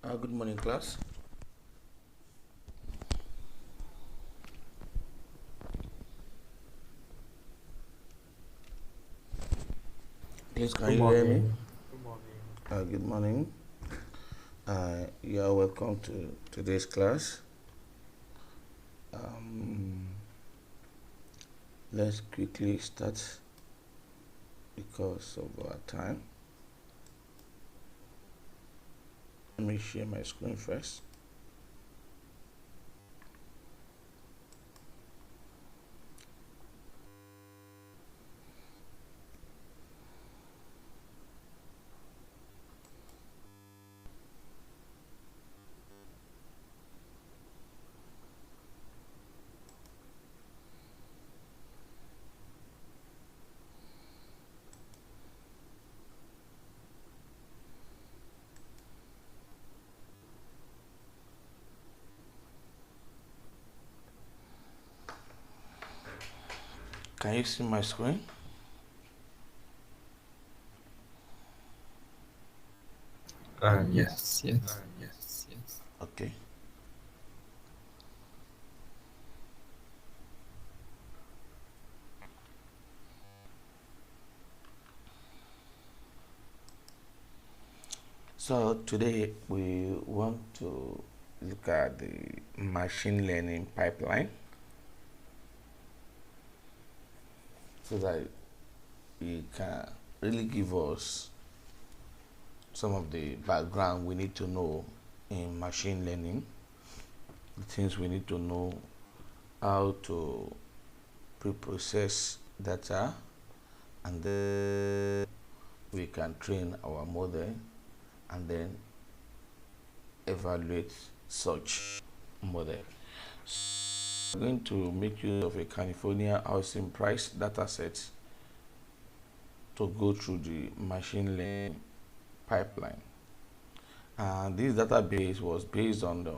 Good morning, class. Please, can Good you hear me? morning. Good morning. You are welcome to today's class. Let's quickly start because of our time. Let me share my screen first. Can you see my screen? Yes. Okay. So today we want to look at the machine learning pipeline so that it can really give us some of the background we need to know in machine learning, the things we need to know, how to pre-process data, and then we can train our model and then evaluate such model. So we're going to make use of a California housing price dataset to go through the machine learning pipeline. And this database was based on the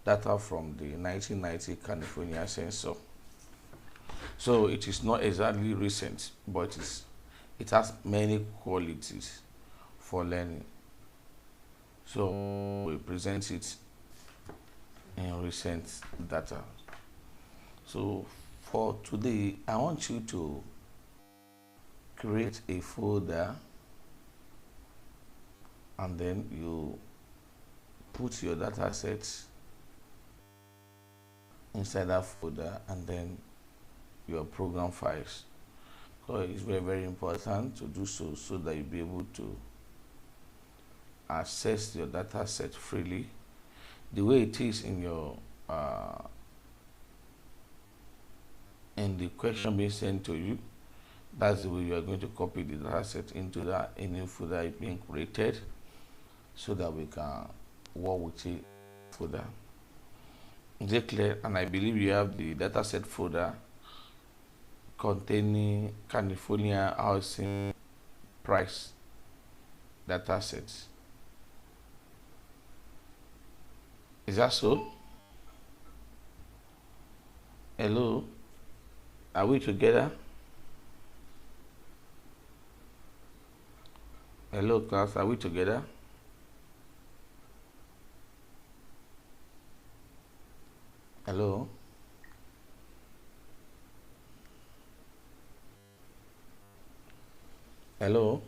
data from the 1990 California census. So it is not exactly recent, but it has many qualities for learning. So we present it in recent data. So for today, I want you to create a folder and then you put your data sets inside that folder and then your program files. So it's very, very important to do so that you'll be able to access your data set freely the way it is in your in the question being sent to you. That's the way you are going to copy the data set into that a new folder being created so that we can work with it folder. Is it clear? And I believe you have the dataset folder containing California housing price datasets. Is that so? Hello? Are we together? Hello, class. Are we together? Hello? Hello?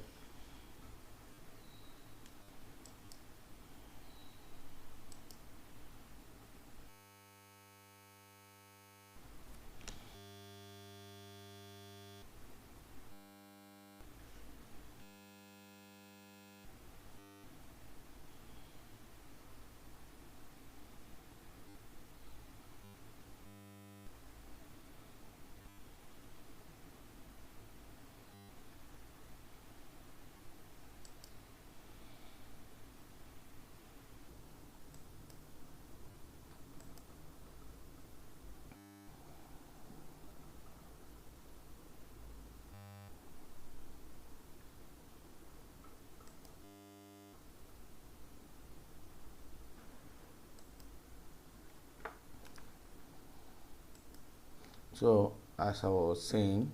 So, as I was saying,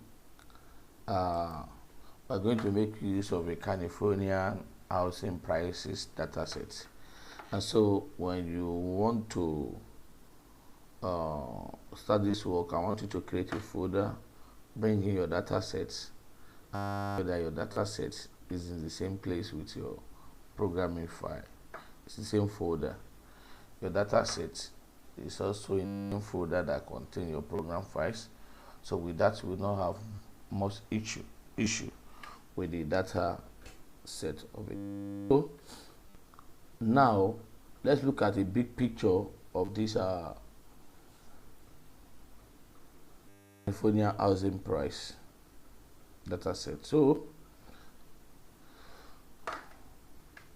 we're going to make use of a California housing prices dataset. And so when you want to start this work, I want you to create a folder, bring in your data sets, whether your data set is in the same place with your programming file. It's the same folder. Your data set is also in the folder that contains your program files. So with that, we will not have much issue with the data set of it. So now let's look at a big picture of this California housing price data set. So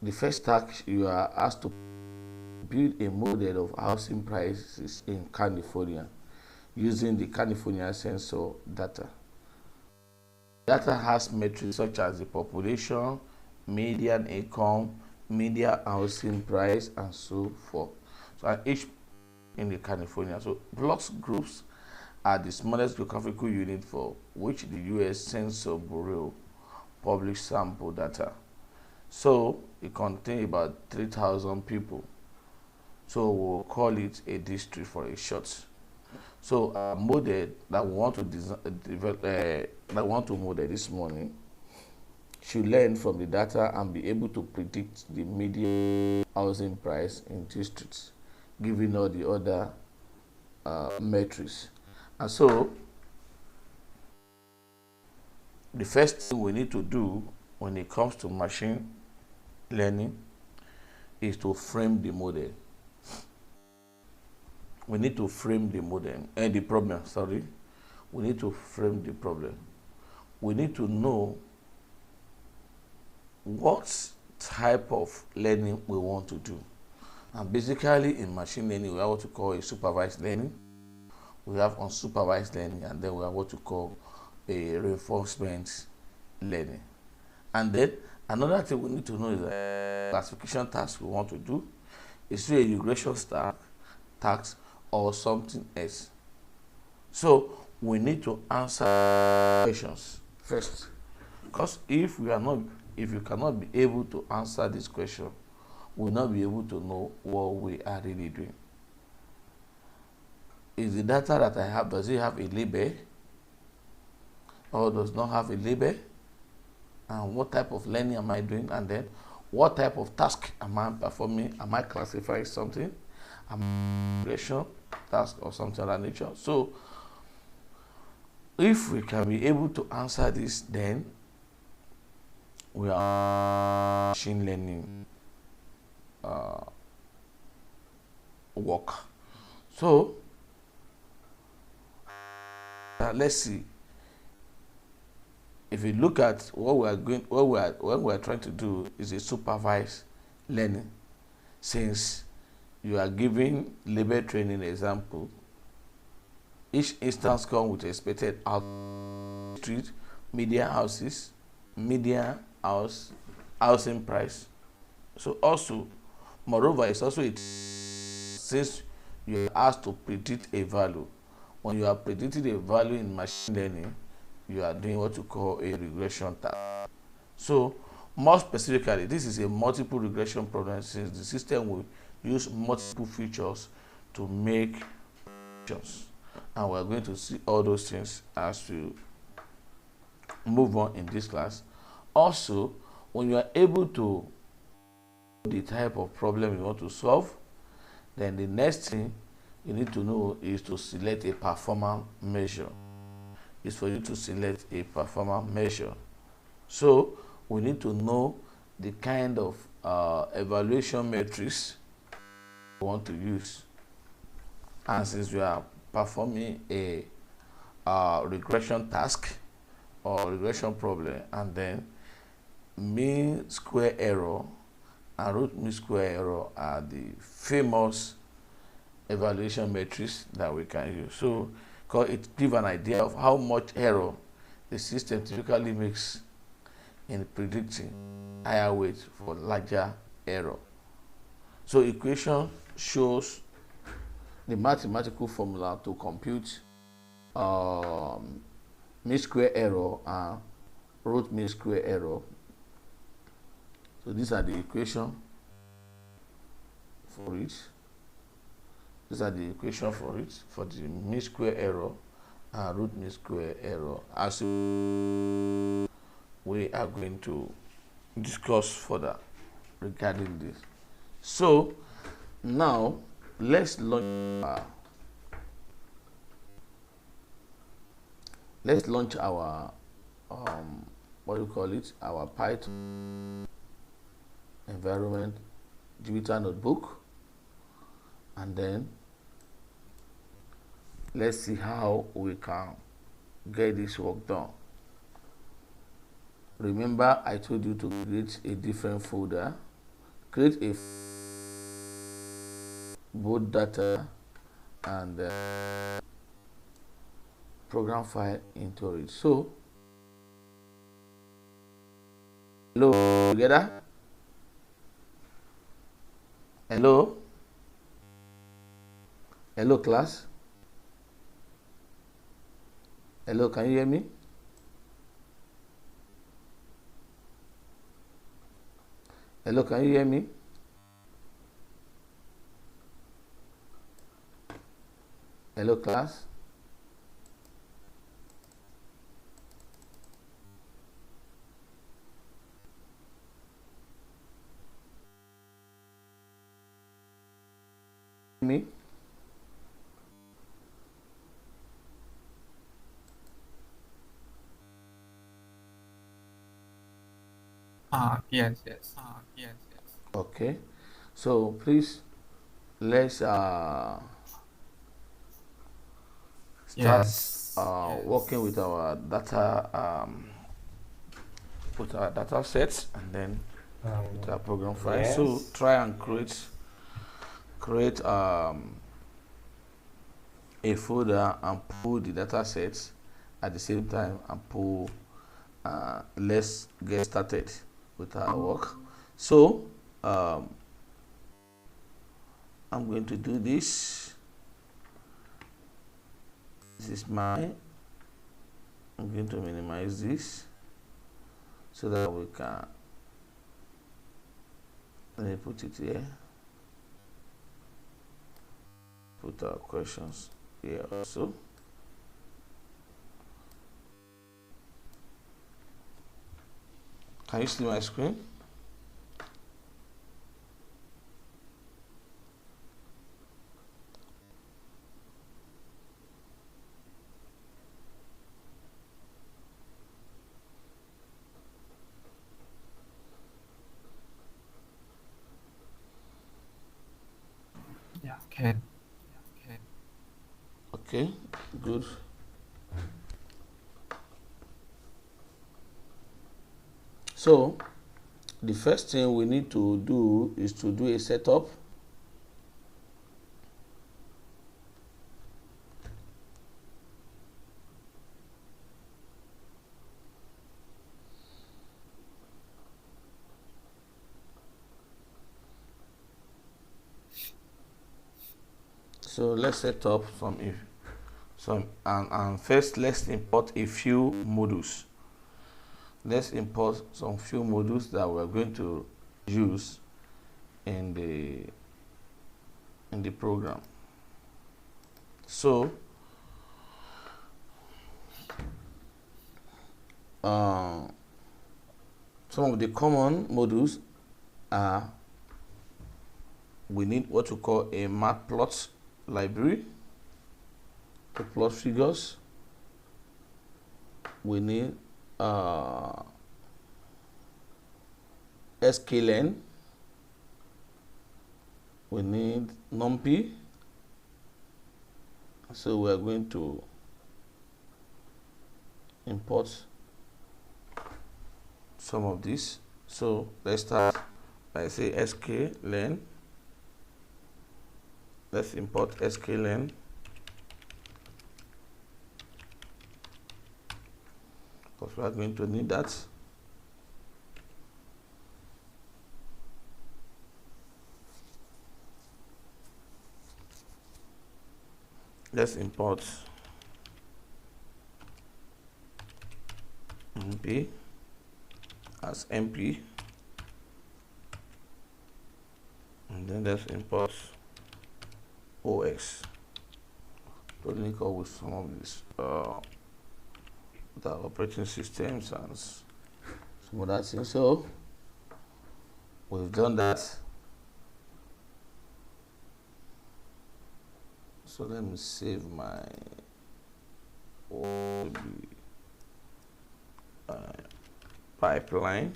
the first task, you are asked to build a model of housing prices in California using the California sensor data. Data has metrics such as the population, median income, median housing price, and so forth. So each in the California. So blocks groups are the smallest geographical unit for which the U.S. Census Bureau published sample data. So it contains about 3,000 people. So we'll call it a district for a short. So a model that we want to develop, that we want to model this morning should learn from the data and be able to predict the median housing price in districts, given all the other metrics. And so the first thing we need to do when it comes to machine learning is to frame the model. We need to frame the model and the problem. Sorry, we need to frame the problem. We need to know what type of learning we want to do. And basically, in machine learning, we have what to call a supervised learning. We have unsupervised learning, and then we have what to call a reinforcement learning. And then another thing we need to know is the classification task we want to do. Is it a regression task or something else? So we need to answer questions first, because if you cannot be able to answer this question, we will not be able to know what we are really doing. Is the data that I have, does it have a label or does not have a label? And what type of learning am I doing? And then what type of task am I performing? Am I classifying something? Am I regression task or something of that nature? So if we can be able to answer this, then we are machine learning work. So let's see. If you look at what we are trying to do is a supervised learning. Since you are giving label training example, each instance comes with expected output, street, median houses, median housing price. So also, moreover, it's also since you are asked to predict a value. When you are predicting a value in machine learning, you are doing what you call a regression task. So more specifically, this is a multiple regression problem, since the system will use multiple features to make predictions. And we're going to see all those things as we move on in this class. Also, when you are able to the type of problem you want to solve, then the next thing you need to know is to select a performance measure. Is for you to select a performance measure. So we need to know the kind of evaluation metrics we want to use. And since we are performing a regression task or regression problem, and then mean square error and root mean square error are the famous evaluation metrics that we can use. So because it gives an idea of how much error the system typically makes in predicting higher weight for larger error. So equation shows the mathematical formula to compute mean square error and root mean square error. So these are the equation for it. These are the equation for it, for the mean square error and root mean square error, as we are going to discuss further regarding this. So now let's launch our what do you call it, our Python environment Jupyter notebook, and then let's see how we can get this work done. Remember, I told you to create a different folder, create a both data and program file into it. So hello together, hello class, hello, can you hear me? Hello, can you hear me? Hello class. Me? Yes, yes. Okay, so please let's start Yes. working with our data sets, and then with our program file. So Yes. try and create a folder and pull the data sets at the same time and pull. Let's get started with our work. So I'm going to do this. This is mine. I'm going to minimize this so that we can, let me put it here, put our questions here also. Can you see my screen? Yeah, can. Okay, good. So the first thing we need to do is to do a setup. So let's set up and first let's import a few modules. Let's import some few modules that we're going to use in the program. So some of the common modules are, we need what we call a matplot library to plot figures. We need sklearn. We need numpy. So we are going to import some of these. So let's start by say sklearn. Let's import sklearn. Because we are going to need that. Let's import mp as mp, and then let's import OS to link up with some of these the operating systems and some other things. So we've done that. So let me save my pipeline.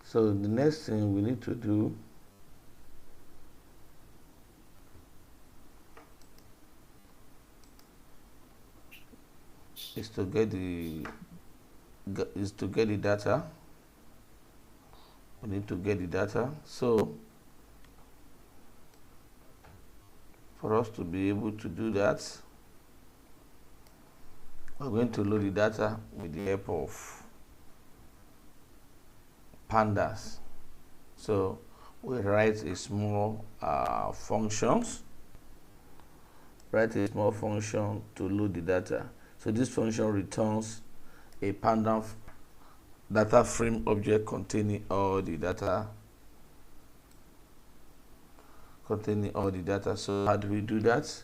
So the next thing we need to do is to get the data. We need to get the data. So for us to be able to do that, we're going to load the data with the help of pandas. So we write a small functions. Write a small function to load the data. So this function returns a panda data frame object containing all the data. So how do we do that?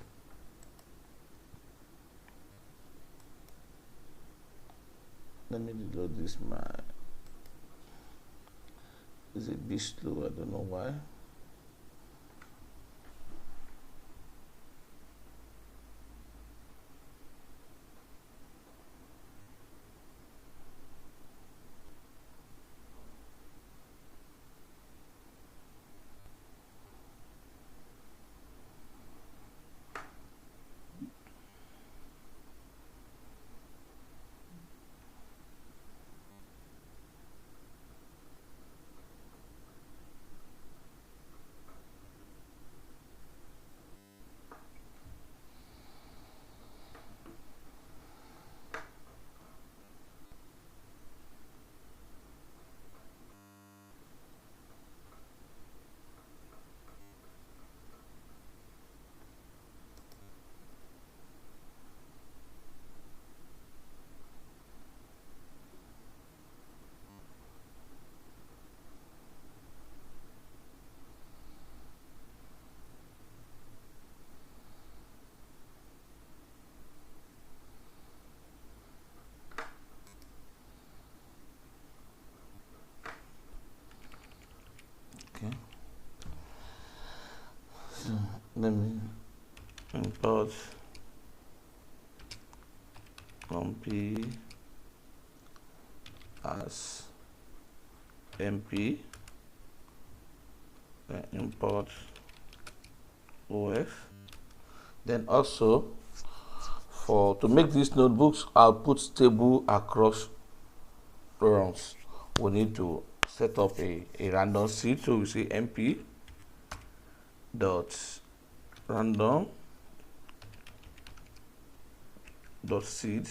Let me load this. Is a bit slow, I don't know why. Okay. So let me import compy as mp, then import OF. Then also to make these notebooks, I'll put table across rows. We need to set up a random seed. So we say mp dot random dot seed.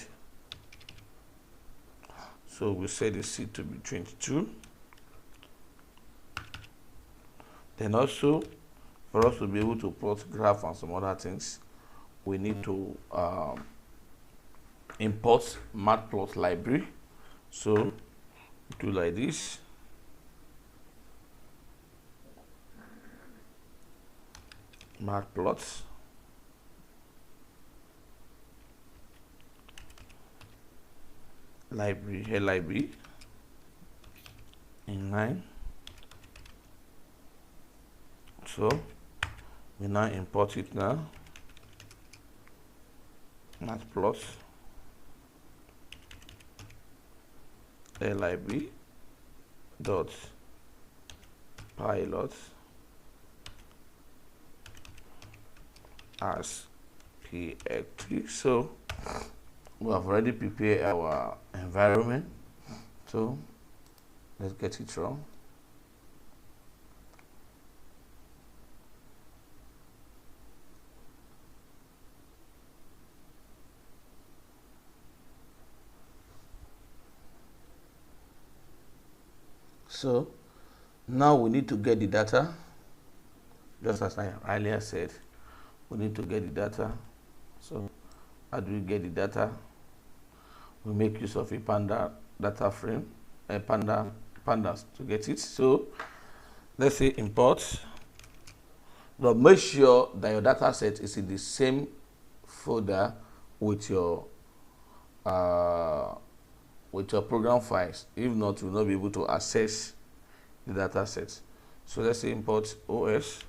So we set the seed to be 22. Then also, for us to be able to plot graph and some other things, we need to import matplot library. So do like this. Matplots. Library, lib inline. So we now import it now. Matplots lib dot pilot as pxt. So we have already prepared our environment. So let's get it wrong. So now we need to get the data. Just as I earlier said, we need to get the data. So how do we get the data? We make use of a panda data frame, a pandas to get it. So let's say import, but make sure that your data set is in the same folder with your program files. If not, you'll not be able to access the data set. So let's say import OS,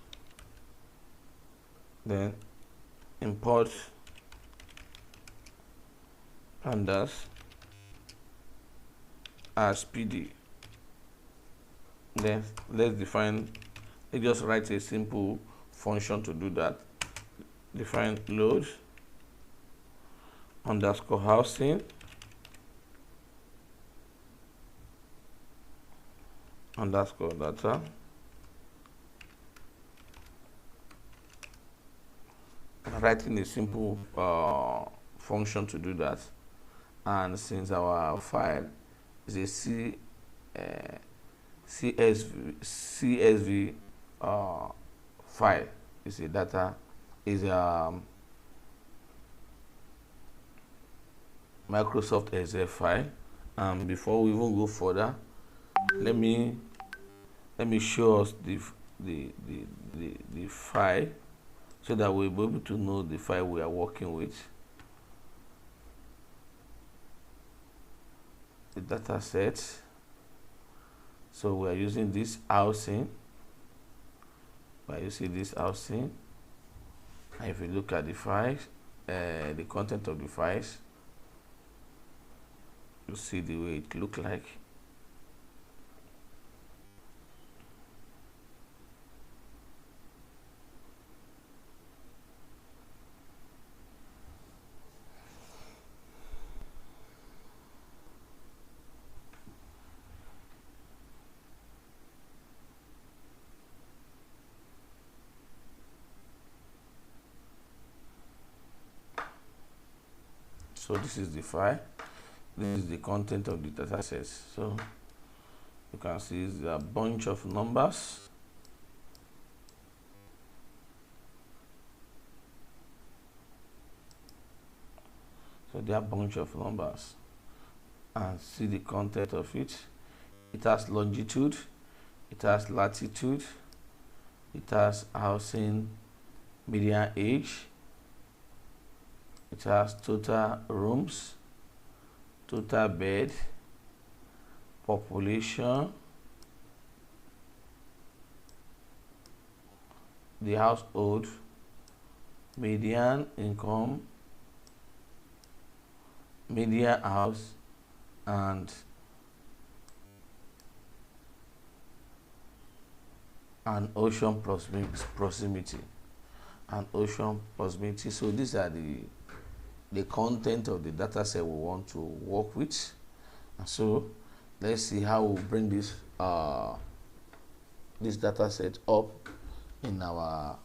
then import pandas as PD. Then let's just write a simple function to do that. Define load underscore housing underscore data writing a simple function to do that. And since our file is a CSV file, is a data, is a Microsoft Excel file. And before we even go further, let me show us the file so that we'll be able to know the file we are working with. The data set. So we are using this housing. And if you look at the files, the content of the files, you see the way it look like. So this is the file. This is the content of the data set. So you can see it's a bunch of numbers. So there are a bunch of numbers, and see the content of it. It has longitude, it has latitude, it has housing, median age, it has total rooms, total bed, population, the household, median income, median house, and ocean proximity. So these are the content of the data set we want to work with. And so let's see how we bring this data set up in our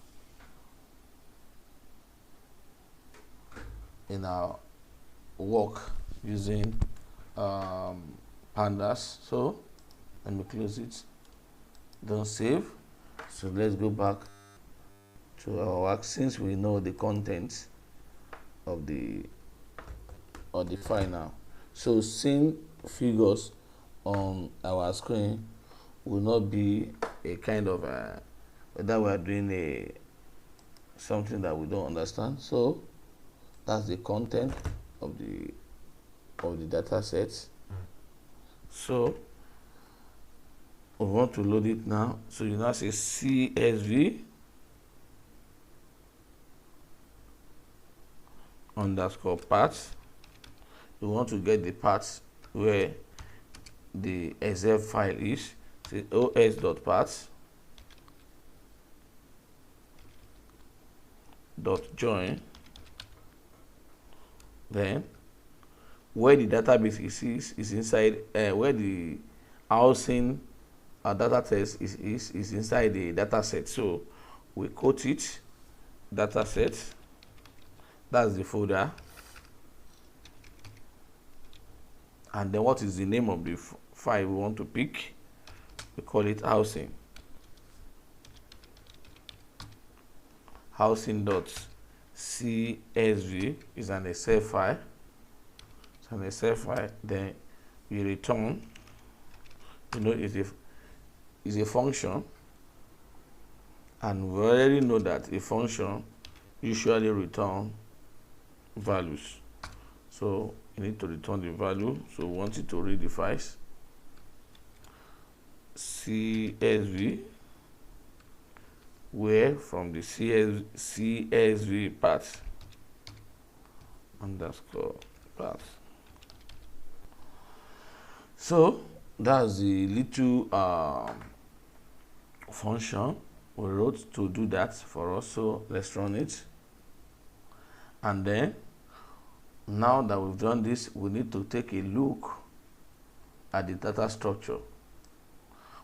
work using pandas. So let me close it, don't save. So let's go back to our work. Since we know the content of the file now, so seeing figures on our screen will not be a kind of whether we are doing something that we don't understand. So that's the content of the data set. So we want to load it now. So you now say CSV underscore path. You want to get the path where the Excel file is. Say os.path .join. Then where the database is inside, where the housing data set is inside the data set. So we quote it, data set, that's the folder. And then what is the name of the file we want to pick? We call it housing. housing.csv is an Excel file. It's an Excel file. Then we return, is a function, and we already know that a function usually return values. So you need to return the value. So we want it to read the files. CSV, where from the CSV part underscore path. So that's the little function we wrote to do that for us. So let's run it. And then now that we've done this, we need to take a look at the data structure.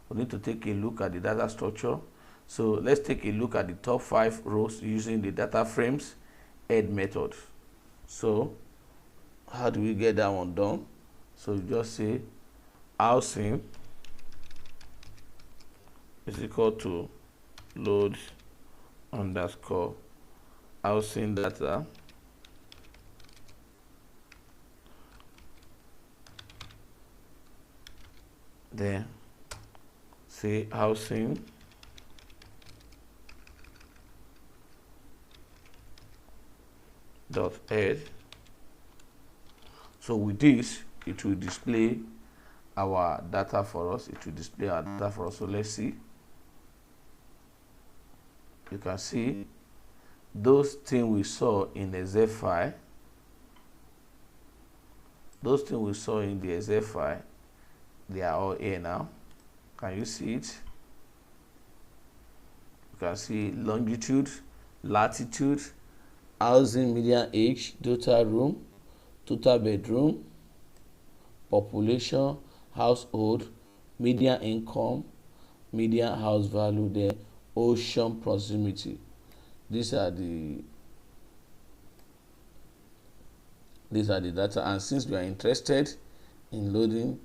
We need to take a look at the data structure. So let's take a look at the top 5 rows using the data frames add method. So how do we get that one done? So you just say housing is equal to load underscore housing data then say housing dot add. So with this, it will display our data for us. It will display our data for us. So let's see. You can see those things we saw in the Excel file. Those things we saw in the Excel file, they are all here now. Can you see it? You can see longitude, latitude, housing median age, total room, total bedroom, population, household, median income, median house value, then ocean proximity. These are the data, and since we are interested in loading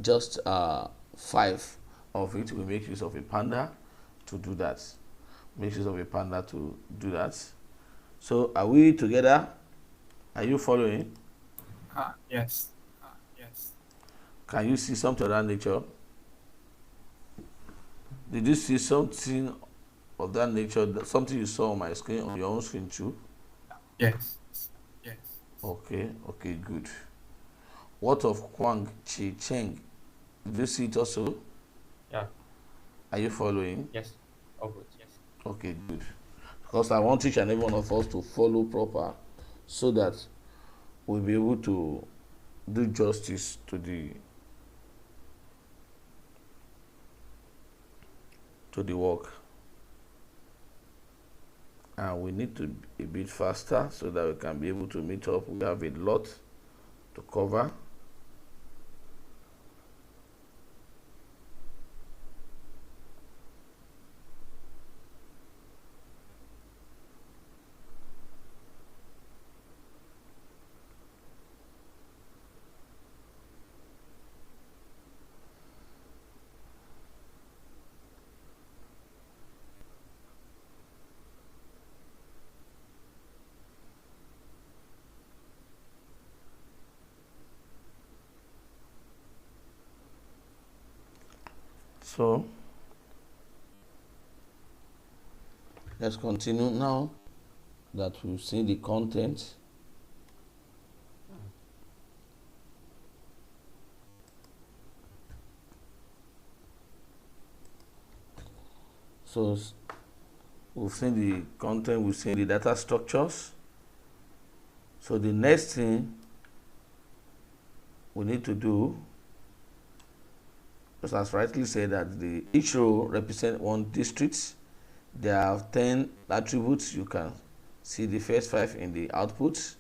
just 5 of it, we make use of a panda to do that. So are we together? Are you following? Yes. Yes. Can you see something of that nature? Did you see something of that nature? Something you saw on my screen, on your own screen too? Yes. Yes. Okay, good. What of Kwang Chi Cheng? Did you see it also? Yeah. Are you following? Yes. Oh, good. Yes. Okay, good. Because I want each and every one of us to follow proper, so that we'll be able to do justice to the work. And we need to be a bit faster so that we can be able to meet up. We have a lot to cover. So let's continue now that we've seen the content. So we've seen the content, we've seen the data structures. So the next thing we need to do, as rightly said, that each row represents one district. There are 10 attributes. You can see the first 5 in the output: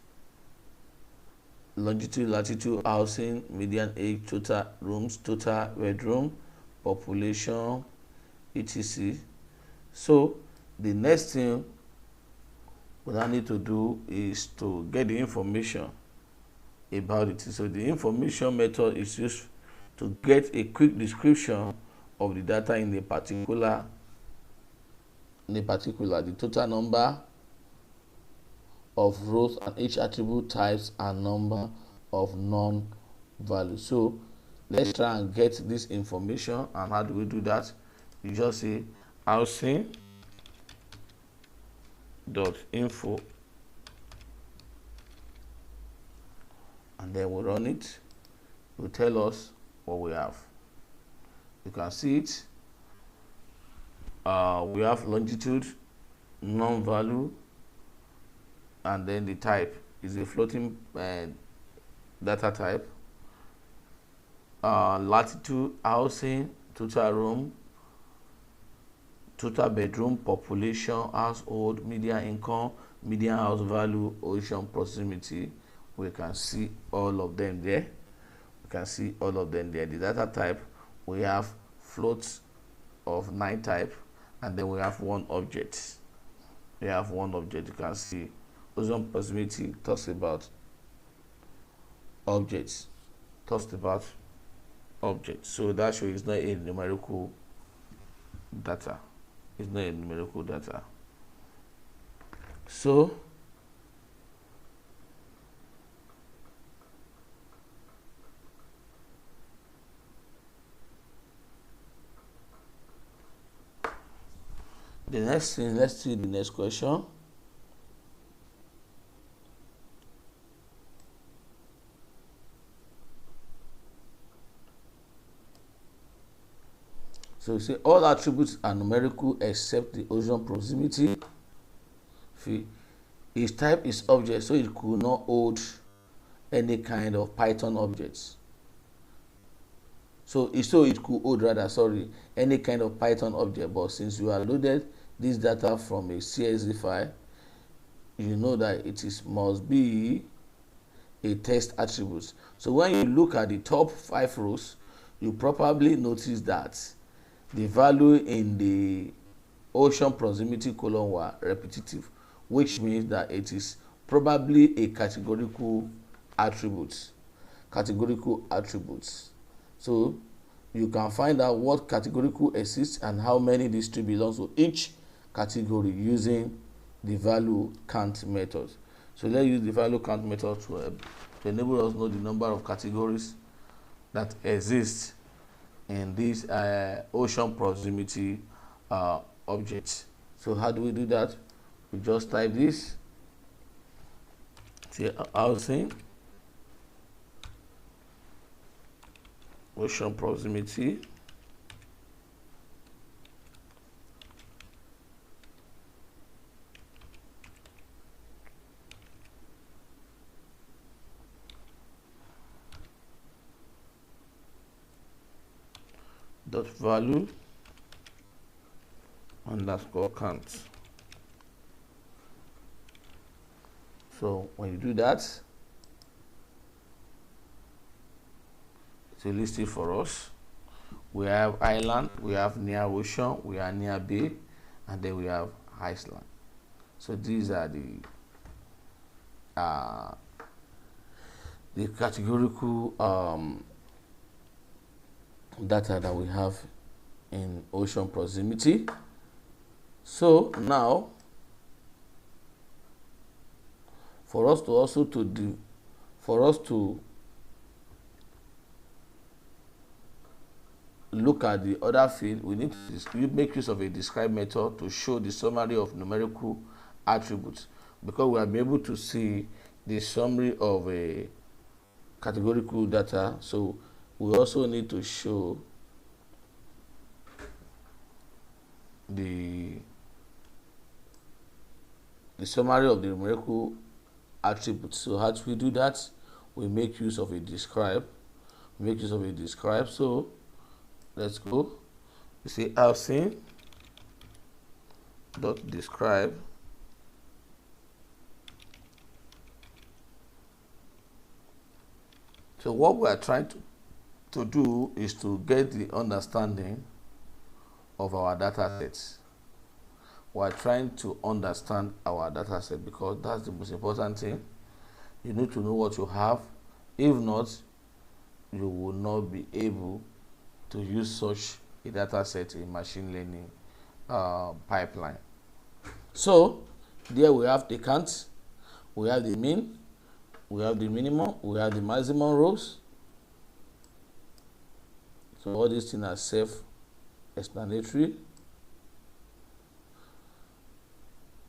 longitude, latitude, housing, median age, total rooms, total bedroom, population, etc. So the next thing we now need to do is to get the information about it. So the information method is used to get a quick description of the data in a particular in particular, the total number of rows and each attribute types and number of non-values. So let's try and get this information. And how do we do that? You just say housing dot info, and then we run it. It will tell us what we have. You can see it. We have longitude, non-value, and then the type is a floating data type. Latitude, housing, total room, total bedroom, population, household, median income, median house value, ocean proximity. We can see all of them there. We can see all of them there. The data type, we have floats of 9 type, and then we have one object. We have one object. You can see ocean proximity talks about objects. Talks about objects. So that shows it's not a numerical data. It's not a numerical data. So the next thing, let's see the next question. So you say all attributes are numerical except the ocean proximity. Each type is object, so it could not hold any kind of Python objects. So it could hold any kind of Python object, but since you are loaded this data from a CSV file, you know that must be a text attribute. So when you look at the top 5 rows, you probably notice that the value in the ocean proximity column were repetitive, which means that it is probably a categorical attributes. So you can find out what categorical exists and how many these two belongs to each category using the value count method. So let's use the value count method to enable us know the number of categories that exist in this ocean proximity object. So how do we do that? We just type this. Say housing, ocean proximity, dot value underscore count. So when you do that, it will list it for us. We have island, we have near ocean, we are near bay, and then we have Iceland. So these are the categorical data that we have in ocean proximity. So now for us to look at the other field, we need to make use of a describe method to show the summary of numerical attributes, because we are able to see the summary of a categorical data. So we also need to show the summary of the numerical attributes. So how do we do that? We make use of a describe. So let's go. We say housing dot describe So what we are trying to do is to get the understanding of our data sets. We are trying to understand our data set because that's the most important thing. You need to know what you have. If not, you will not be able to use such a data set in machine learning pipeline. So there we have the count, we have the mean, we have the minimum, we have the maximum rows. So all these things are self-explanatory.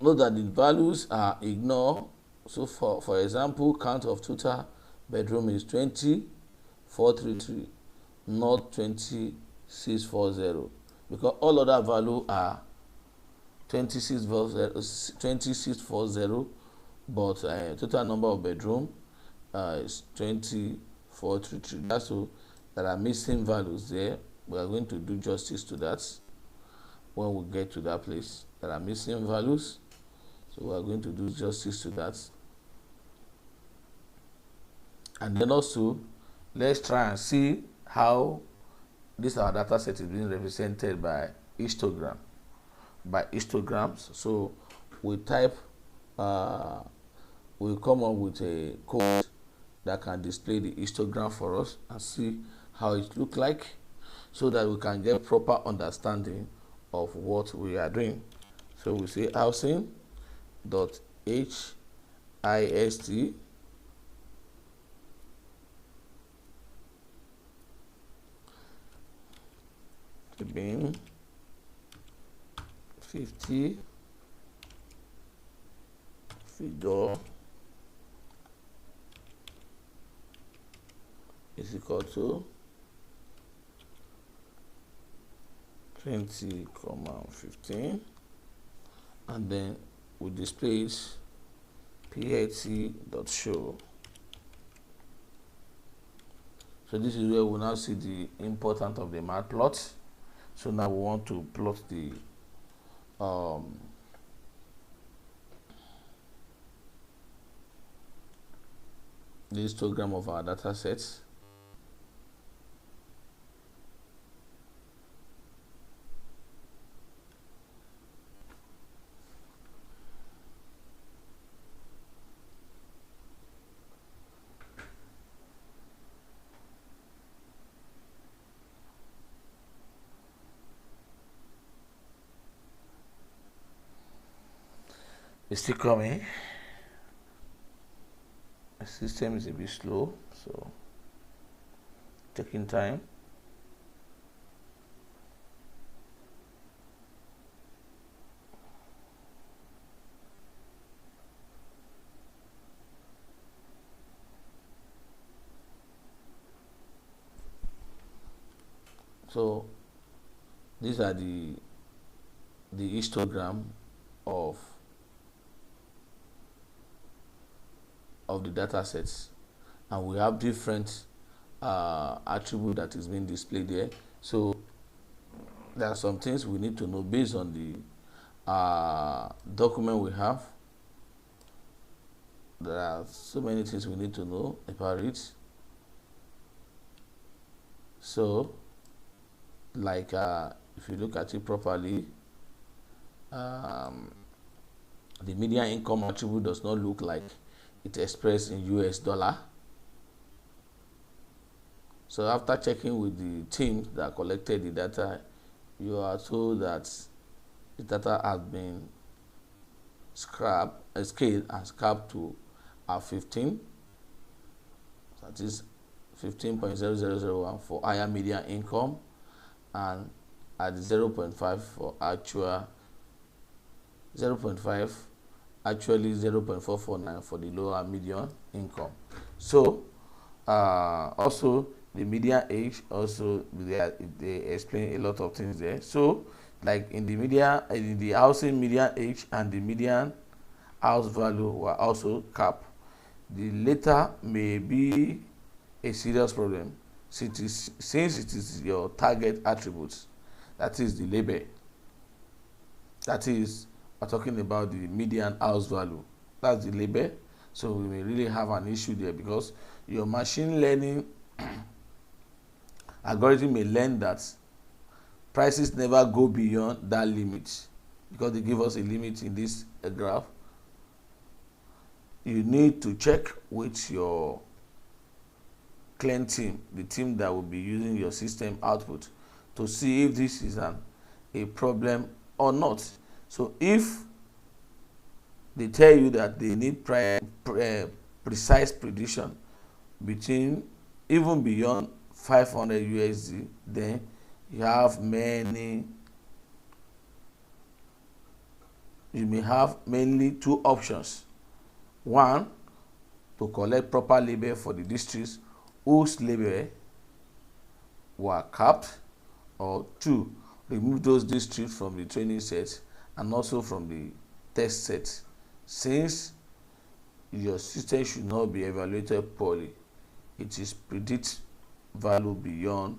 Note that the values are ignored. So for example, count of total bedroom is 20,433, not 2640, because all other value are 2640, but total number of bedroom is 20,433. That's so there are missing values there. We are going to do justice to that when we get to that place. There are missing values, so we are going to do justice to that. And then also, let's try and see how this our data set is being represented by histograms. So we type, we come up with a code that can display the histogram for us and see how it look like, so that we can get proper understanding of what we are doing. So we say housing.hist to being 50 figure is equal to 20,15, and then we display it pht.show. So this is where we now see the importance of the matplot. So now we want to plot the histogram of our data sets. It's still coming. The system is a bit slow, so taking time. So these are the histogram of the data sets, and we have different attribute that is being displayed there. So there are some things we need to know based on the document we have. There are so many things we need to know about it. So like if you look at it properly, the median income attribute does not look like it expressed in US dollar. So after checking with the team that collected the data, you are told that the data has been scaled and scaled to 15. That is 15.0001 for higher median income, and at 0.5 for actual 0.5, actually 0.449 for the lower median income. So also the median age, also they explain a lot of things there. So like in the housing median age and the median house value were also capped. The latter may be a serious problem since it is your target attributes, that is the label. That is, we're talking about the median house value. That's the label. So we may really have an issue there, because your machine learning algorithm may learn that prices never go beyond that limit, because they give us a limit in this graph. You need to check with your client team, the team that will be using your system output, to see if this is a problem or not. So if they tell you that they need precise prediction between even beyond 500 USD. Then you have you may have mainly two options. One, to collect proper label for the districts whose label were capped, or two, remove those districts from the training set and also from the test set, since your system should not be evaluated poorly. It is predict value beyond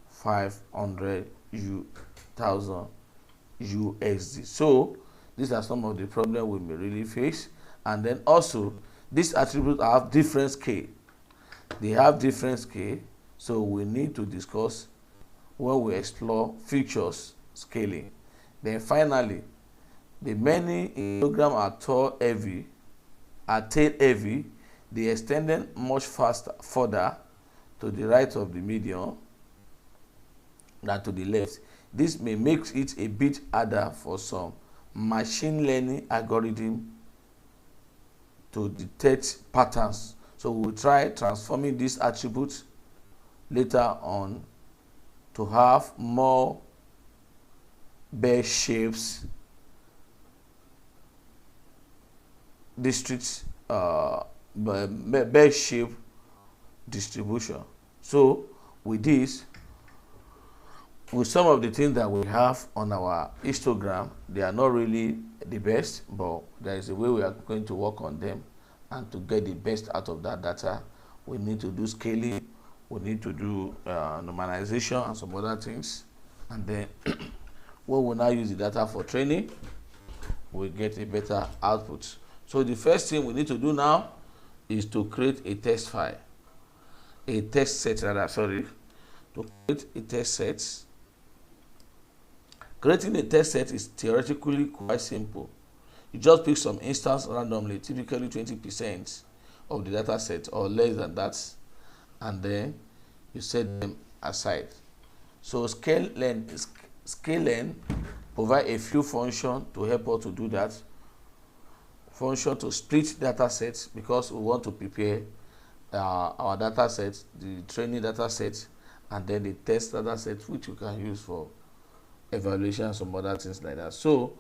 500,000 USD. So these are some of the problems we may really face. And then also, these attributes have different scale. They have different scale, so we need to discuss when we explore features scaling. Then finally, the many in program are tail heavy, they extended much faster further to the right of the median than to the left. This may make it a bit harder for some machine learning algorithm to detect patterns. So we will try transforming these attributes later on to have more bell shapes districts, bell shape distribution. So with this, with some of the things that we have on our histogram, they are not really the best, but there is a way we are going to work on them, and to get the best out of that data, we need to do scaling, we need to do normalization and some other things, and then when we now use the data for training, we get a better output. So the first thing we need to do now is to create a test file, a test set rather, sorry, to create a test set. Creating a test set is theoretically quite simple. You just pick some instance randomly, typically 20% of the data set or less than that, and then you set them aside. So scaling provide a few functions to help us to do that. Function to split data sets, because we want to prepare our data set, the training data set, and then the test data set, which you can use for evaluation and some other things like that. So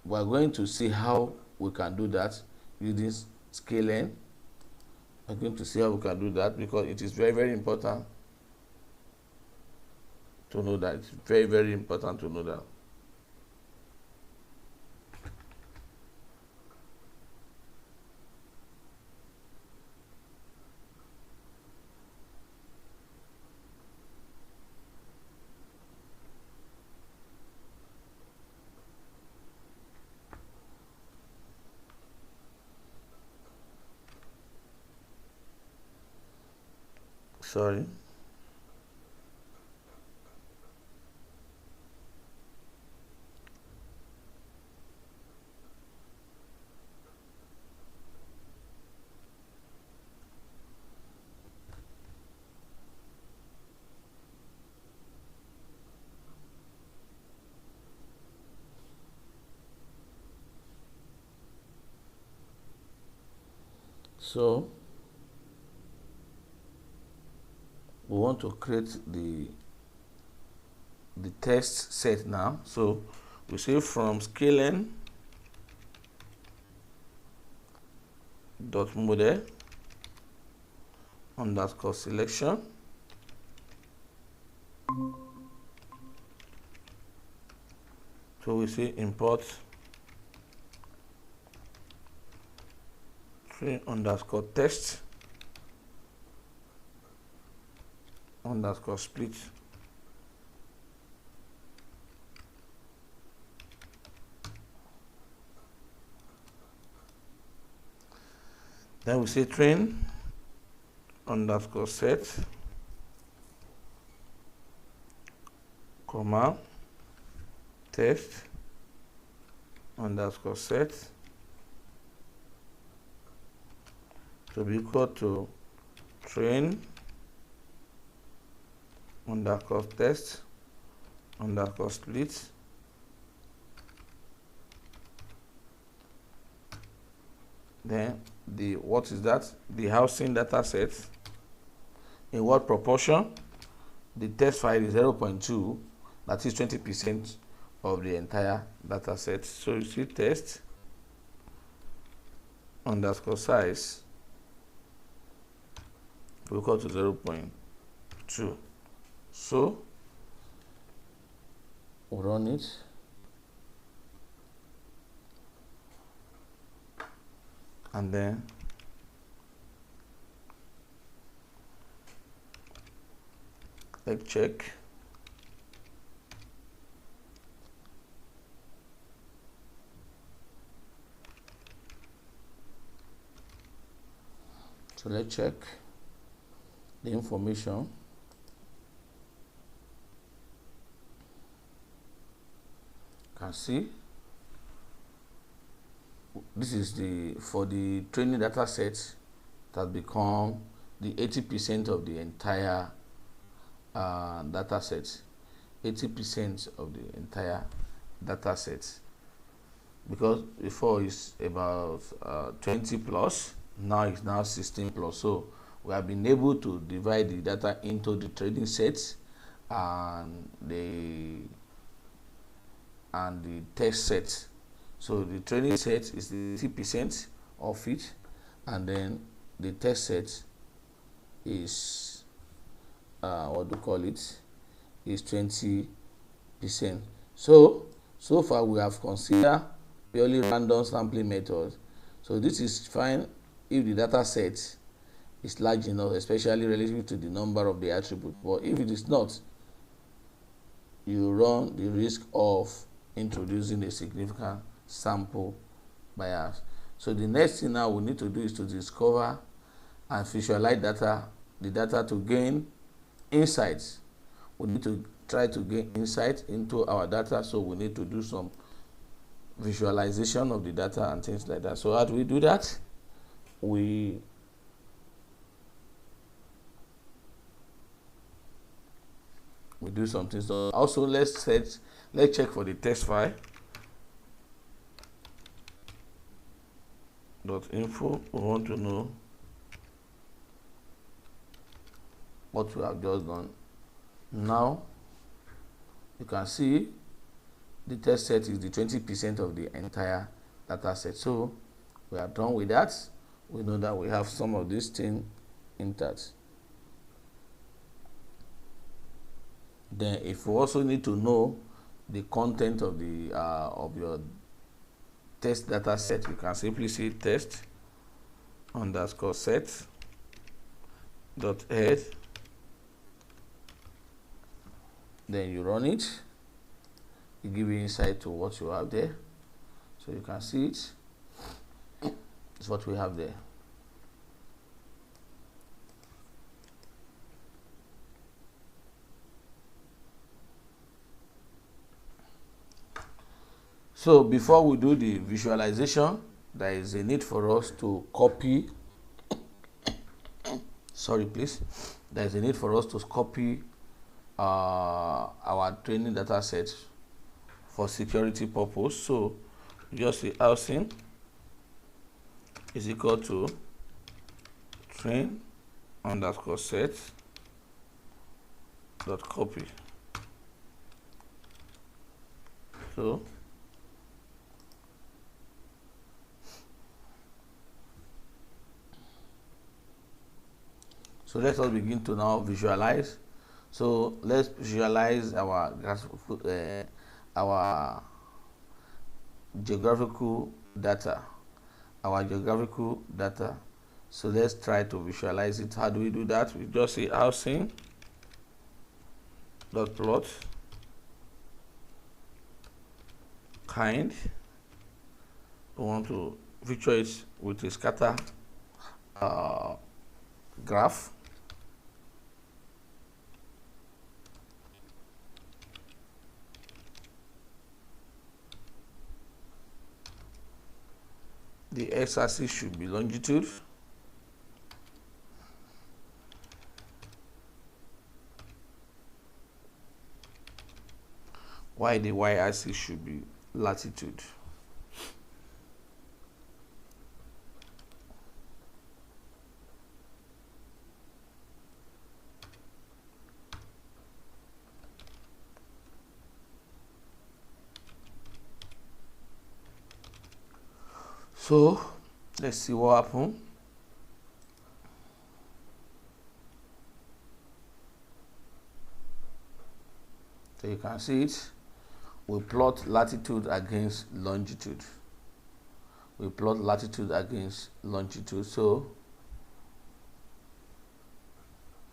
we're going to see how we can do that using scaling. We're going to see how we can do that, because it is very, very important to know that. It's very, very important to know that. Sorry. So we want to create the test set now. So we say from scaling dot model underscore selection, so we say import train underscore test underscore split. Then we say train underscore set, comma, test underscore set to be equal to train underscore test underscore split Then what is that? The housing data set. In what proportion? The test file is 0.2, that is 20% of the entire data set. So you see test underscore size equal to 0.2. So we'll run it. And then let's check. So let's check the information. Can see this is for the training data set that has become the 80% of the entire data set. 80% of the entire data set, because before it's about 20 plus, now it's now 16 plus. So we have been able to divide the data into the training sets and the test set. So the training set is the 80% of it, and then the test set is what do you call it, is 20%. So far we have considered purely random sampling method. So this is fine if the data set is large enough, especially relative to the number of the attribute. But if it is not, you run the risk of introducing a significant sample bias. So the next thing now we need to do is to discover and visualize the data to gain insights. We need to try to gain insight into our data, so we need to do some visualization of the data and things like that. So how do we do that? We do something. So also let's check for the test file. .info. We want to know what we have just done. Now you can see the test set is the 20% of the entire data set. So we are done with that. We know that we have some of these things intact. Then if you also need to know the content of the of your test data set, you can simply say test underscore set dot head. Then you run it. It gives you insight to what you have there. So you can see it. It's what we have there. So before we do the visualization, there is a need for us to copy. Sorry, please. There is a need for us to copy our training data set for security purpose. So just say housing is equal to train underscore set dot copy. So let us begin to now visualize. So let's visualize our geographical data. So let's try to visualize it. How do we do that? We just say housing dot plot kind. We want to feature it with a scatter graph. The x-axis should be longitude. While the y-axis should be latitude. So let's see what happened. So you can see it. We plot latitude against longitude. We plot latitude against longitude. So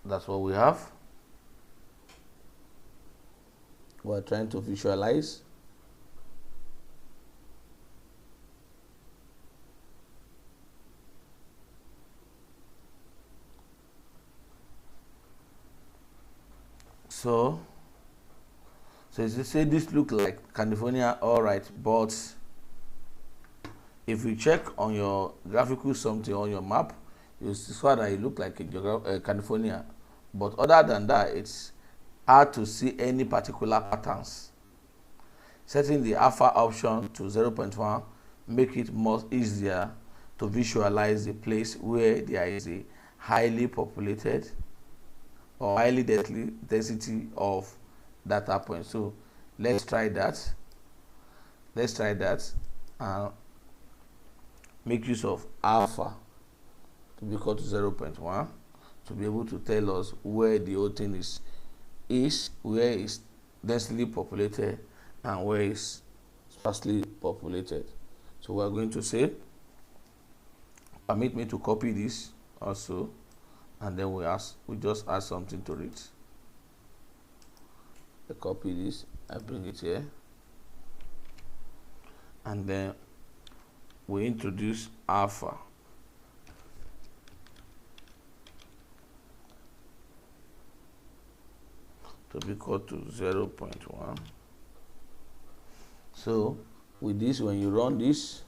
that's what we have. We're trying to visualize. So as you say, this look like California, all right, but if you check on your graphical something on your map, you see that it look like a California, but other than that, it's hard to see any particular patterns. Setting the alpha option to 0.1 make it more easier to visualize the place where there is a highly populated or highly density of data points. So let's try that. Let's try that and make use of alpha to be equal to 0.1 to be able to tell us where the whole thing is where is densely populated and where is sparsely populated. So we're going to say, permit me to copy this also, and then we just add something to it. I copy this, I bring it here, and then we introduce alpha. To be equal to 0.1. So with this, when you run this,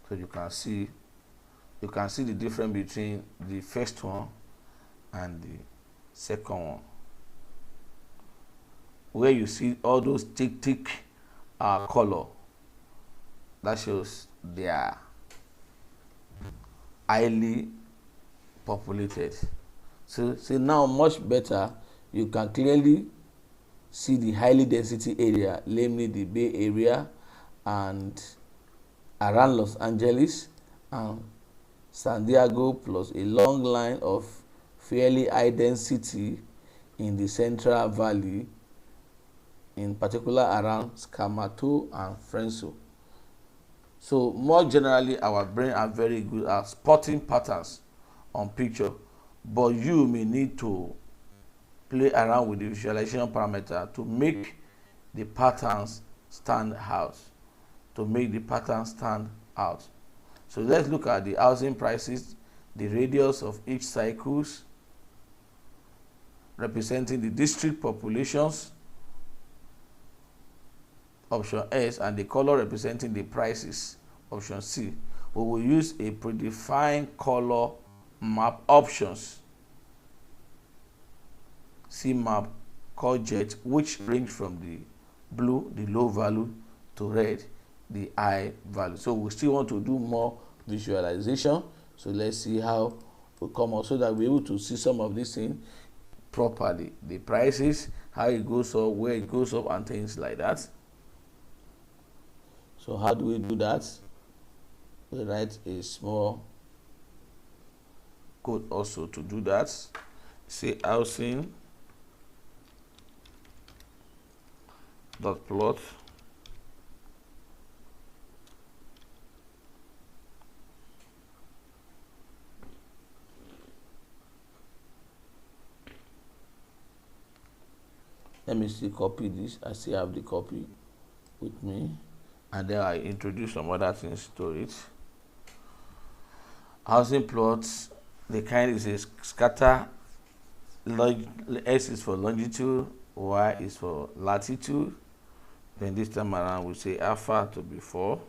so you can see the difference between the first one and the second one, where you see all those thick color. That shows they are highly populated. So now much better, you can clearly see the highly density area, namely the Bay Area and around Los Angeles and San Diego, plus a long line of fairly high density in the Central Valley, in particular around Scamato and Fresno. So more generally, our brain are very good at spotting patterns on picture, but you may need to play around with the visualization parameter to make the patterns stand out. So let's look at the housing prices, the radius of each cycles representing the district populations, option S, and the color representing the prices, option C. We will use a predefined color map options. C map called jet, which range from the blue, the low value, to red, the high value. So we still want to do more visualization. So let's see how we come out so that we're able to see some of these things properly. The prices, how it goes up, where it goes up, and things like that. So how do we do that? We write a small code also to do that. Say housing dot plot let me still copy this. I still have the copy with me, and then I introduce some other things to it. Housing plots, the kind is a scatter. X is for longitude, Y is for latitude. Then this time around we say alpha to be 4.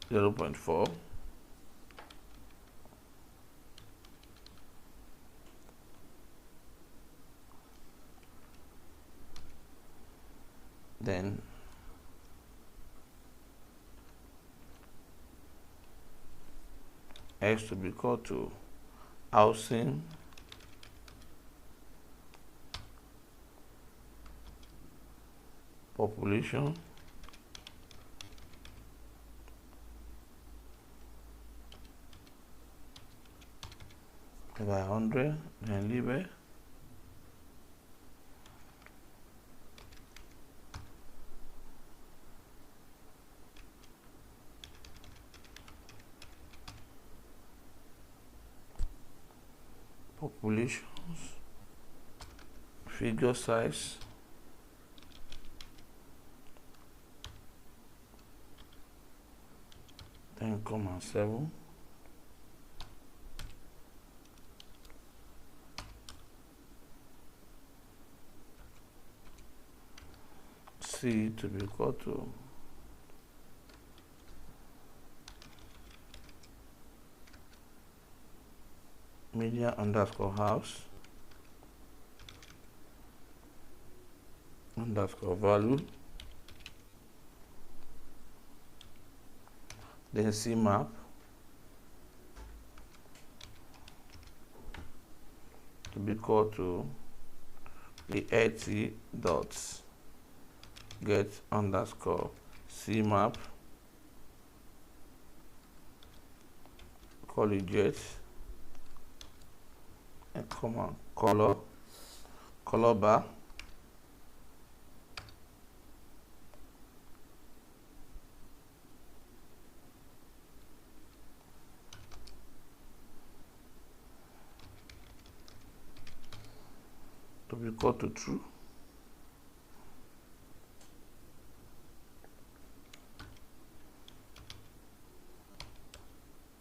.4. Then X to be equal to housing population by 100, then label populations figure size then comma 7 C to be equal to media underscore house underscore value, then C map to be equal to the at dots get underscore C map, call it jet, and comma color bar, to be equal to true.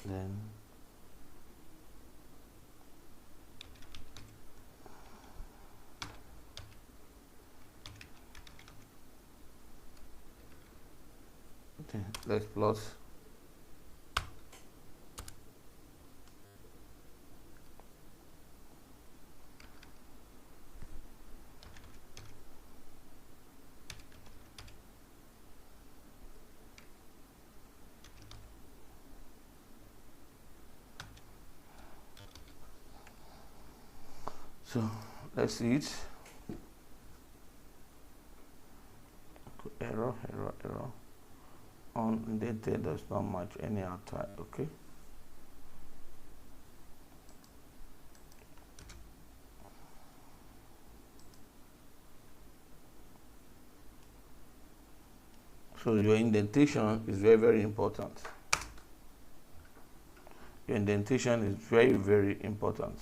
Then let's plot so let's see it. Error undated does not match any outside. Okay, so your indentation is very important. Your indentation is very important.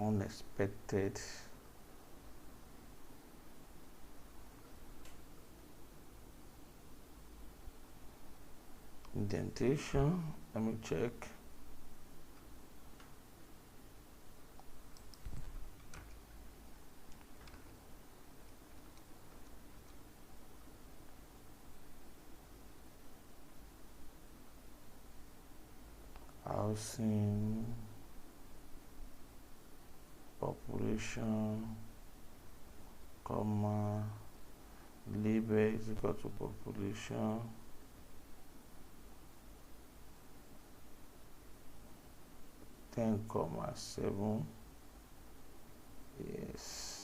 Unexpected indentation. Let me check. Housing population comma label is equal to population ten comma 7. Yes.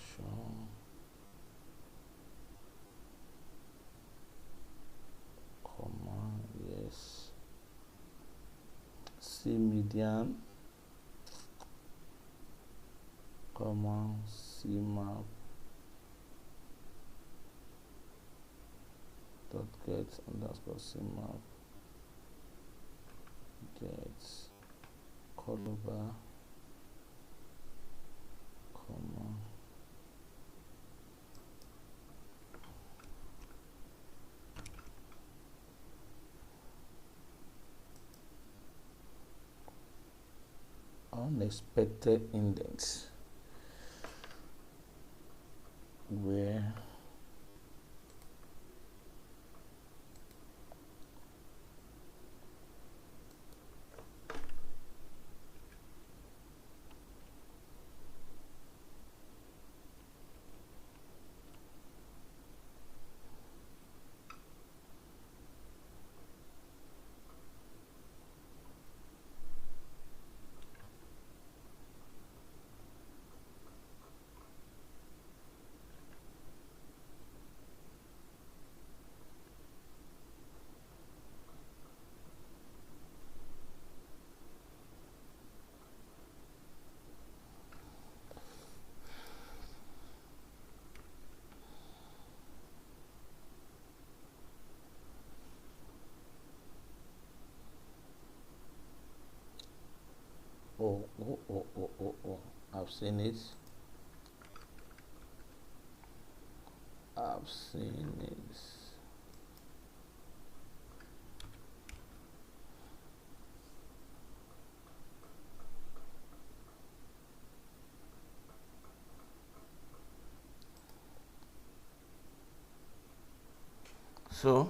Ocean, comma, yes. C median, comma, C map dot get underscore C map get color bar, comma, unexpected indents where oh, I've seen it. I've seen it. So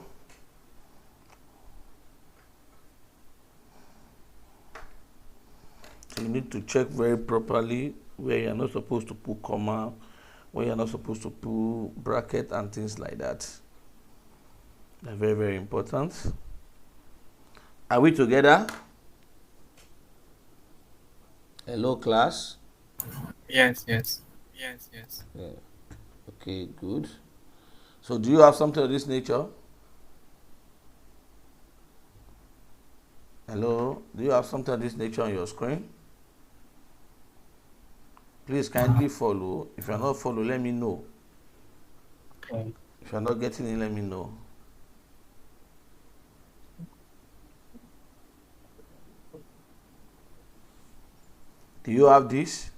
you need to check very properly where you're not supposed to put comma, where you're not supposed to put bracket and things like that. They're very, very important. Are we together? Hello, class. Yes. Yeah. Okay, good. So do you have something of this nature? Hello, do you have something of this nature on your screen? Please kindly follow. If you're not following, let me know. Okay. If you're not getting it, let me know. Do you have this?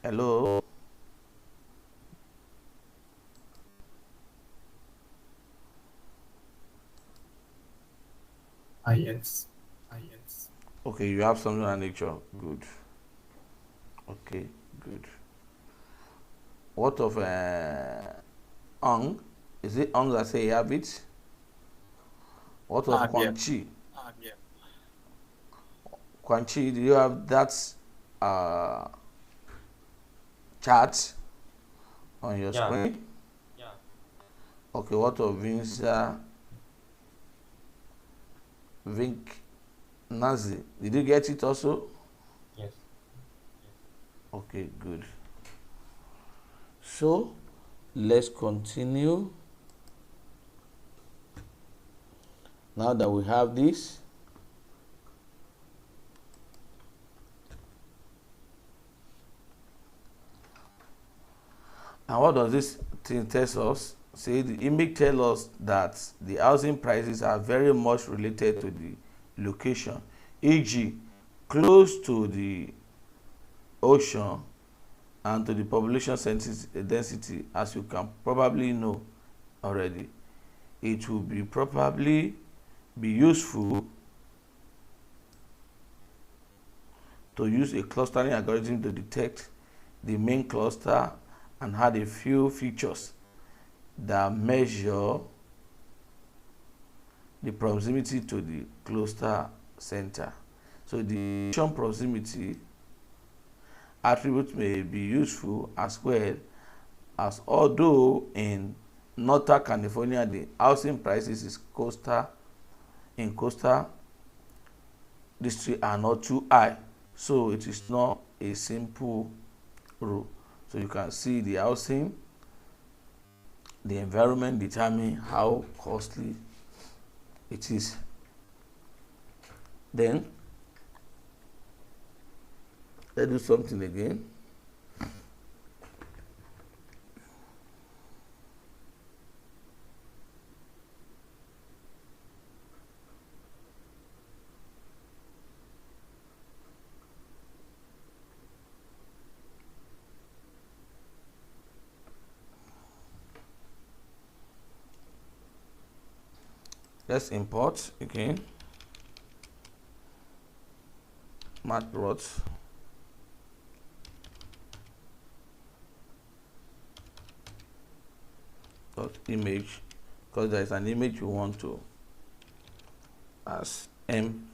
Hello? Yes. Okay, you have something of nature. Good. Okay, good. What of Ong? Is it Ong that say you have it? What of Yeah. Quanchi? Quanchi, do you have that chart on your Yeah. screen? Yeah. Okay, what of Vink Nazi? Did you get it also? Yes. Okay, good. So let's continue. Now that we have this, and what does this thing tell us? Say the image tells us that the housing prices are very much related to the location, e.g., close to the ocean and to the population density, as you can probably know already. It will be probably be useful to use a clustering algorithm to detect the main cluster and add a few features that measure the proximity to the cluster center. So the proximity attribute may be useful as well, as although in Northern California the housing prices in coastal district are not too high. So it is not a simple rule. So you can see the housing, the environment determine how costly it is. Then let's do something again. Let's import again. Matplots. Dot image, because there is an image you want to as mping.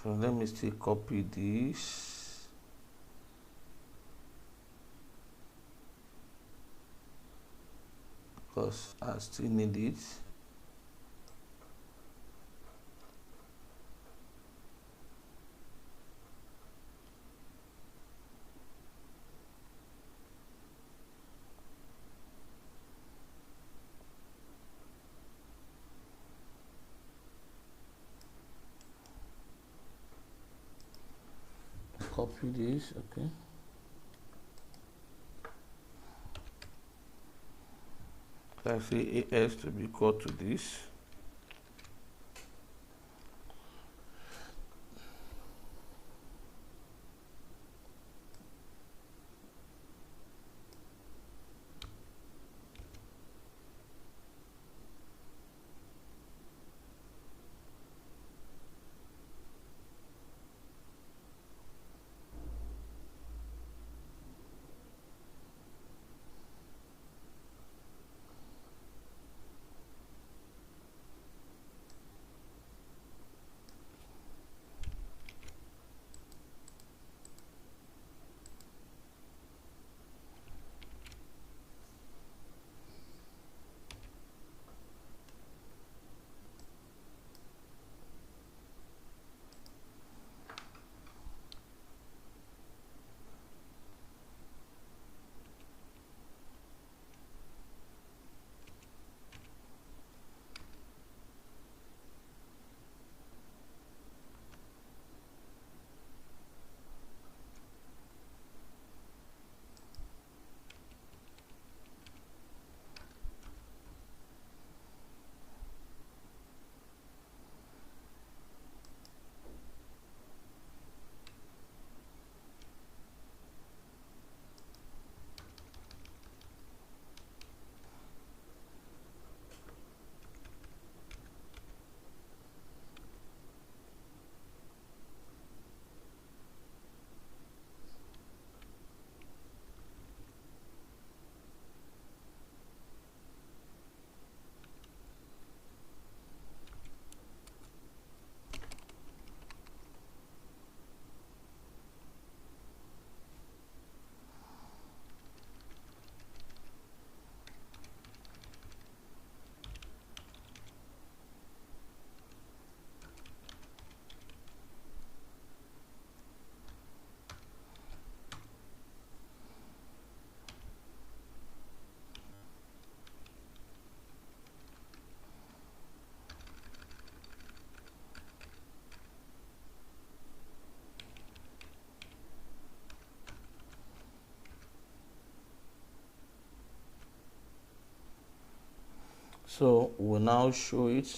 So let me still copy this. Because I still need it. Copy this, okay. So I say AS to be equal to this. So we'll now show it.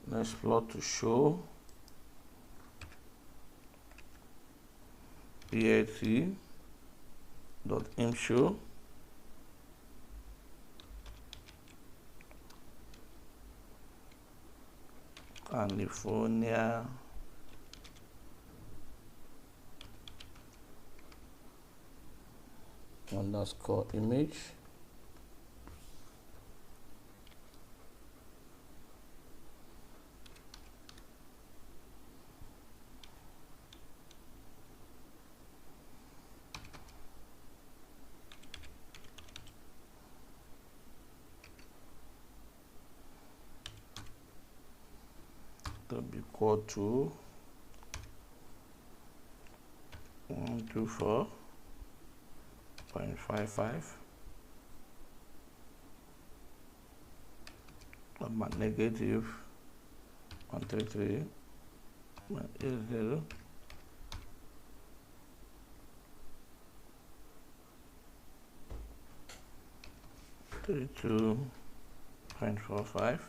Next plot to show PLT.imshow California underscore image. To be equal to 124.55 negative 133.80 32.45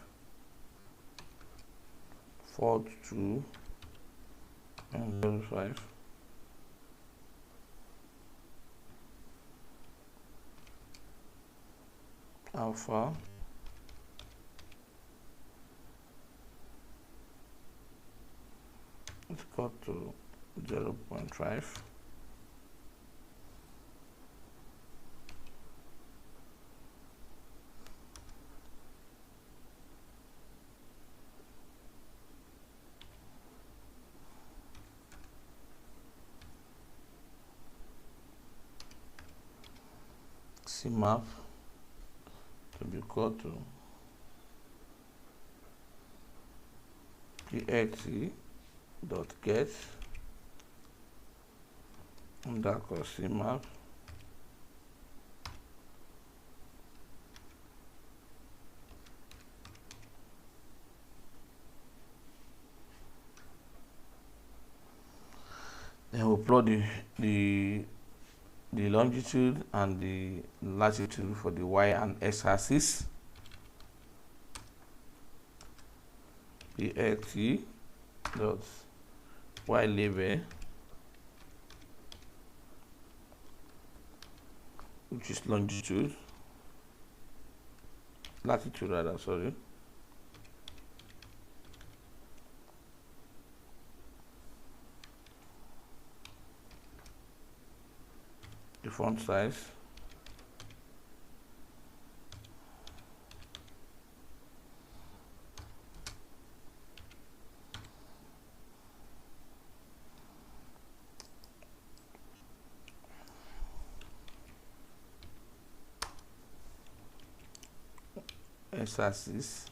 42.05 alpha is equal to 0.5 CMAP to be equal to PLT.get underscore CMAP then we'll plot the longitude and the latitude for the y and x axis. PLT dot y label, which is latitude rather, sorry, the font size, x-axis,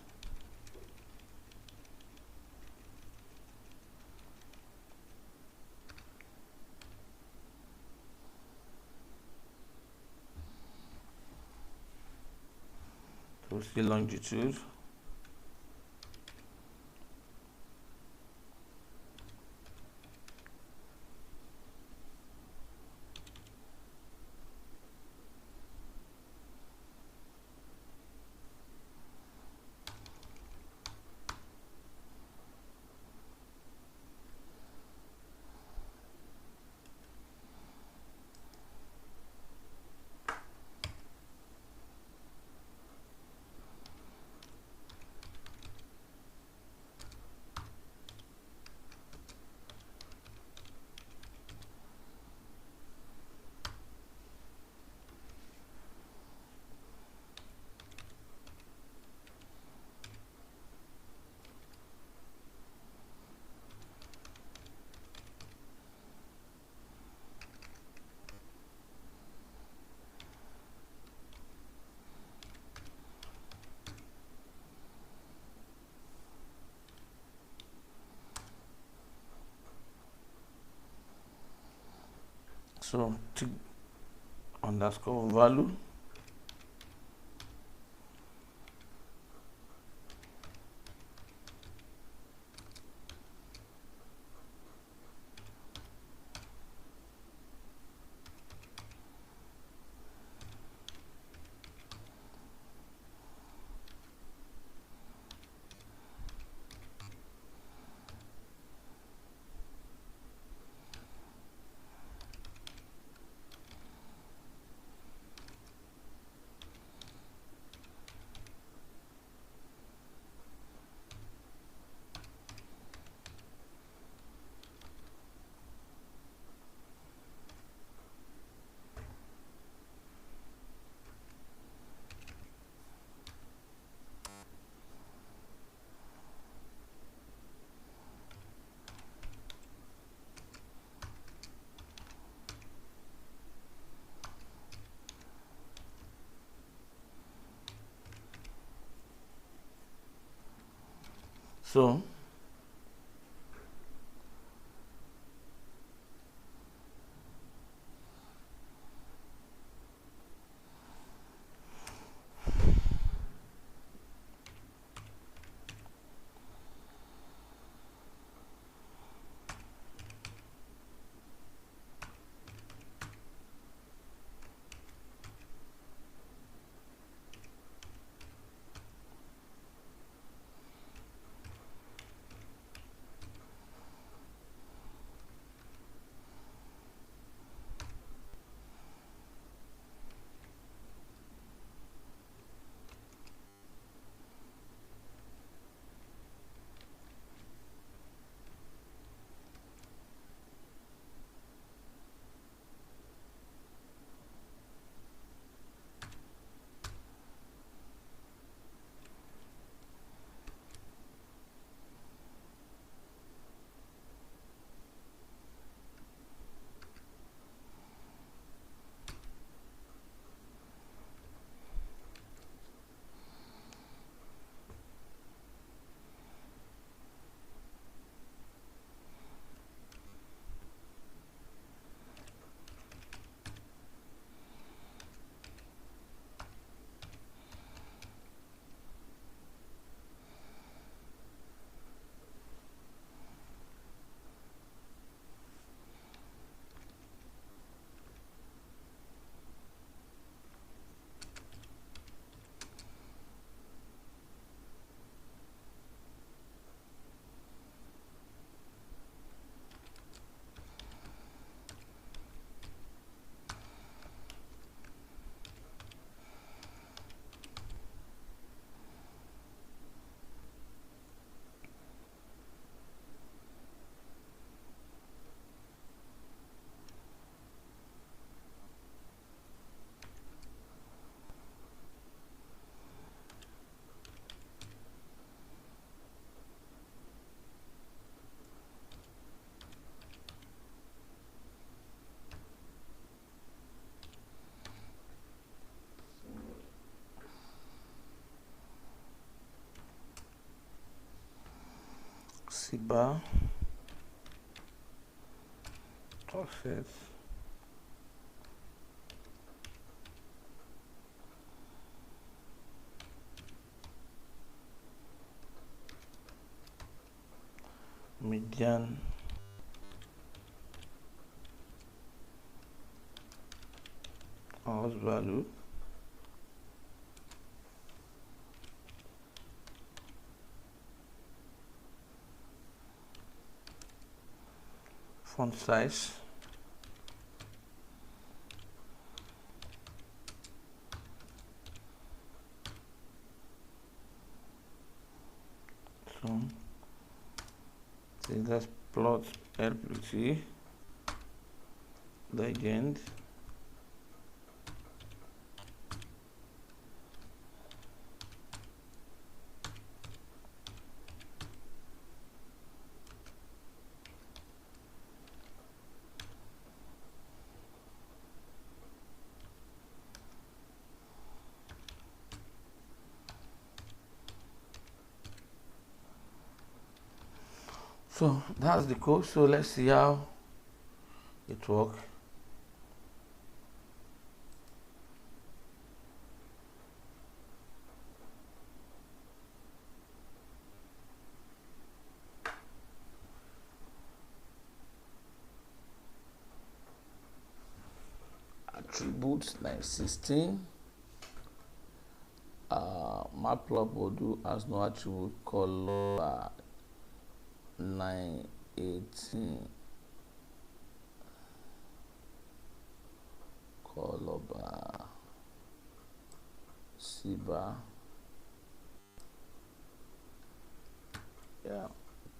to see longitude, so tick underscore value, So C bar, offset, median, house value, font size, so let's plot LPT legend. So that's the code. So let's see how it works. Attributes 916. Matplotlib module has no attribute color 918. Color bar C bar. Yeah,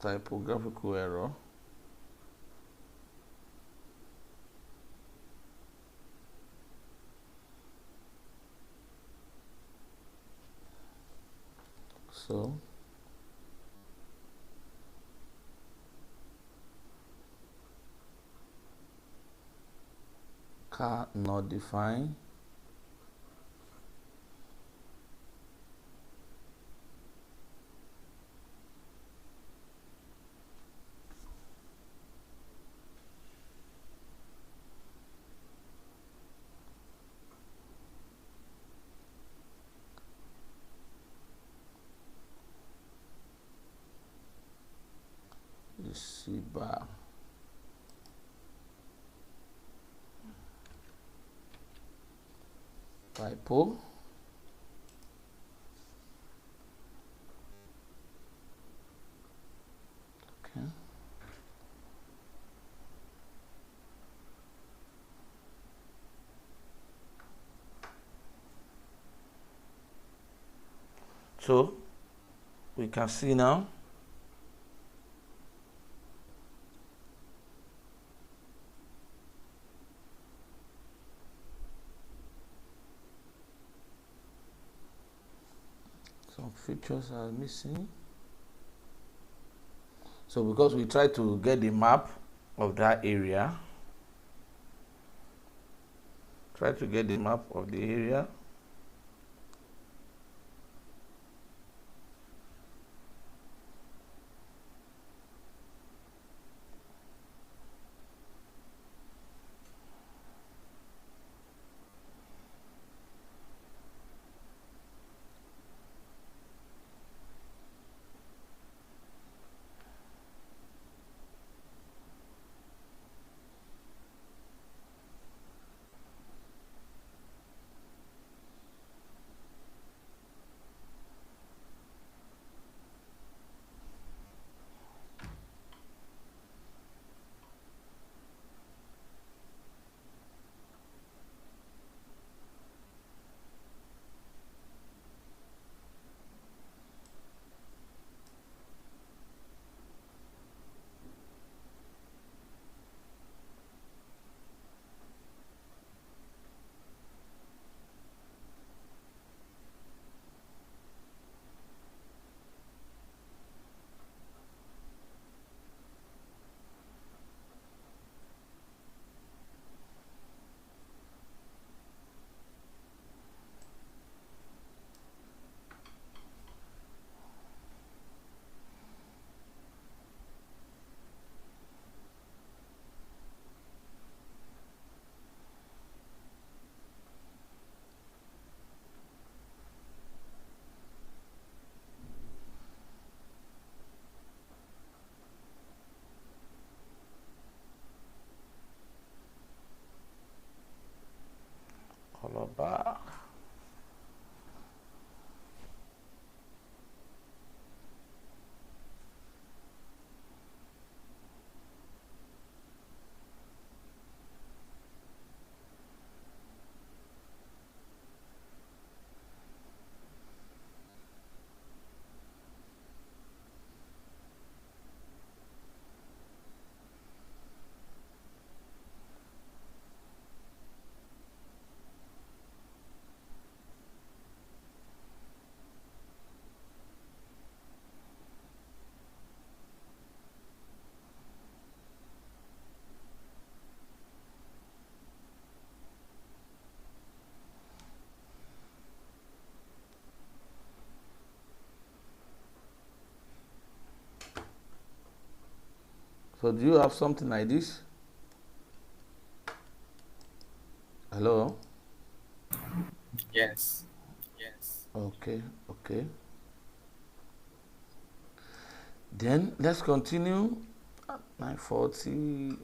typographical error. So car not defined. bar. Typo. Okay. So we can see now some features are missing. So because we try to get the map of that area, try to get the map of the area. Color bar. So do you have something like this? Hello? Yes. Yes. Okay, okay. Then let's continue at 9:40.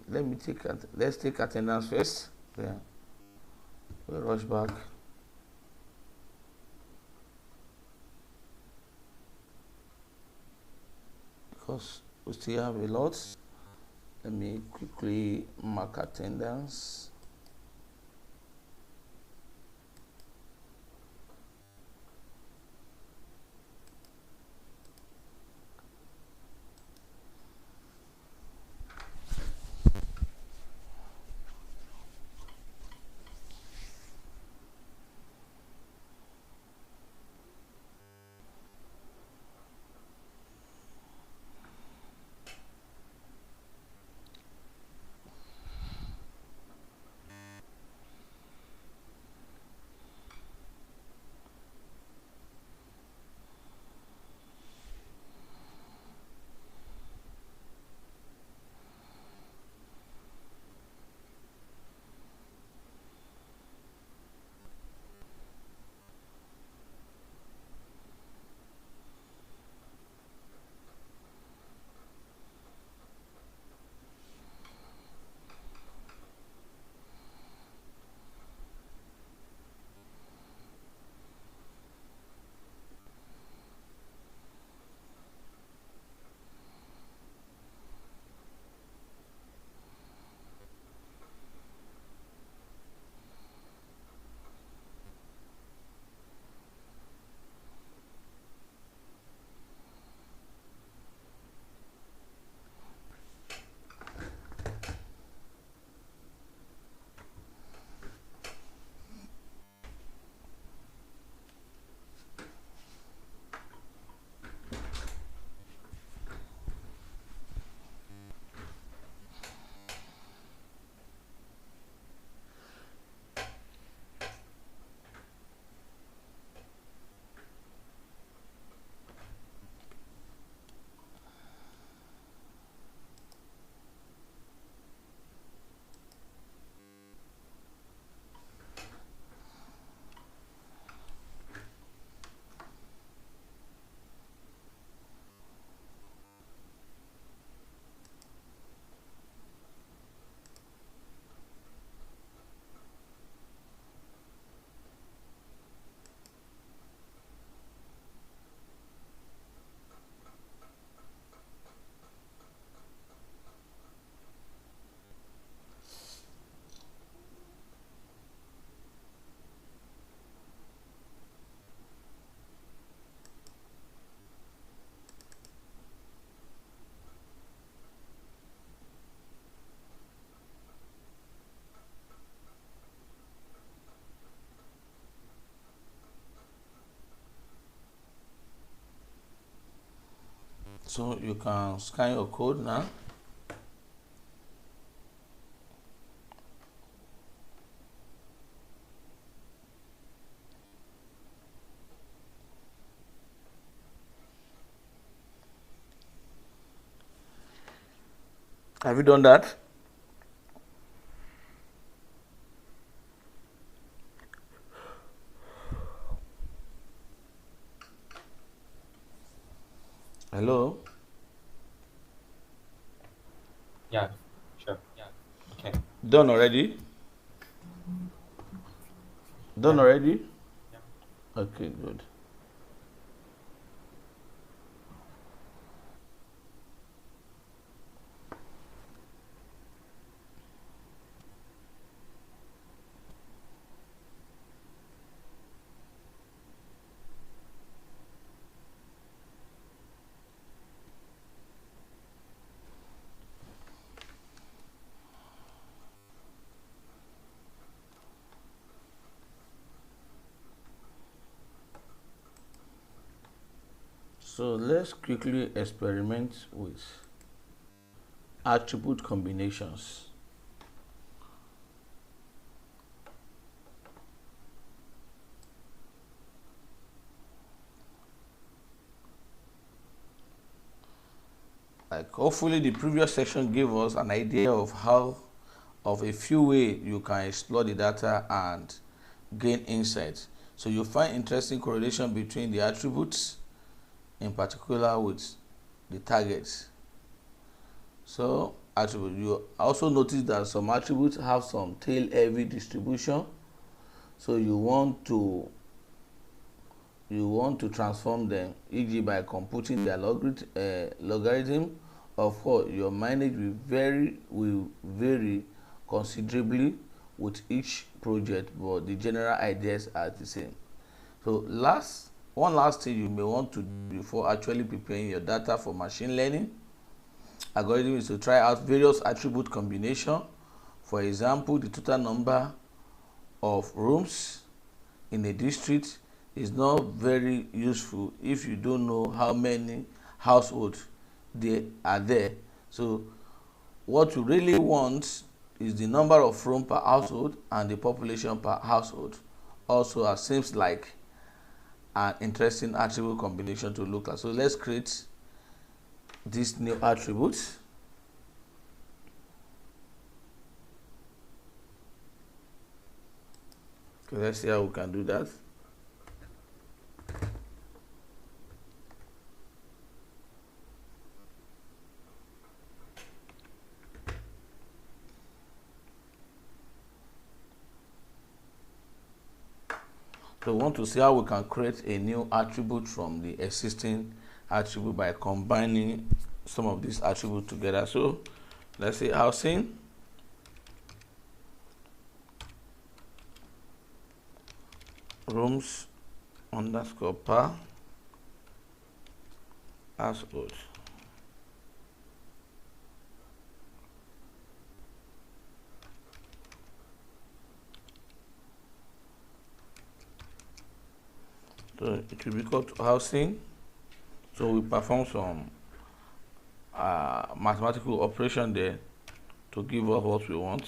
Let's take attendance first. Yeah. We'll rush back. Because we still have a lot. Let me quickly mark attendance. So you can scan your code now. Have you done that? Hello? Yeah, sure. Yeah. Okay. Done already? Done Yeah. already? Yeah. Okay, good. So let's quickly experiment with attribute combinations. Like hopefully the previous section gave us an idea of a few ways you can explore the data and gain insights. So you find interesting correlation between the attributes, in particular with the targets. So attribute, you also notice that some attributes have some tail heavy distribution. So you want to transform them, e.g. by computing their logarithm. Of course, your mileage will vary considerably with each project, but the general ideas are the same. So one last thing you may want to do before actually preparing your data for machine learning algorithm is to try out various attribute combination. For example, the total number of rooms in a district is not very useful if you don't know how many households there are there. So what you really want is the number of rooms per household and the population per household. Also, seems like an interesting attribute combination to look at. So let's create this new attribute. Okay, let's see how we can do that. So we want to see how we can create a new attribute from the existing attribute by combining some of these attributes together. So let's say housing, rooms underscore per household. So it will be called housing. So we perform some mathematical operation there to give us what we want.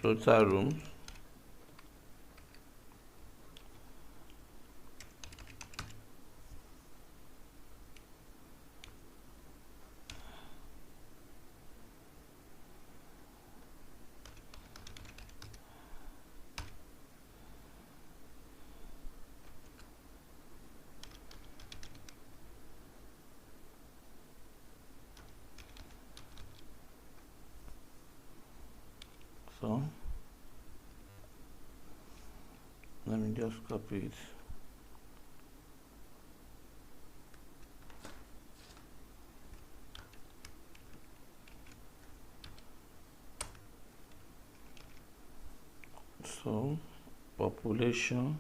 Total rooms so let me just copy it. So population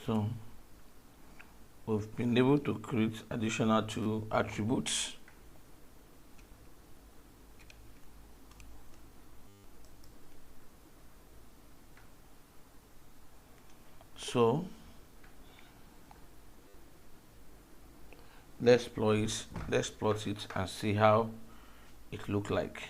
So we've been able to create additional two attributes. So let's plot it and see how it look like.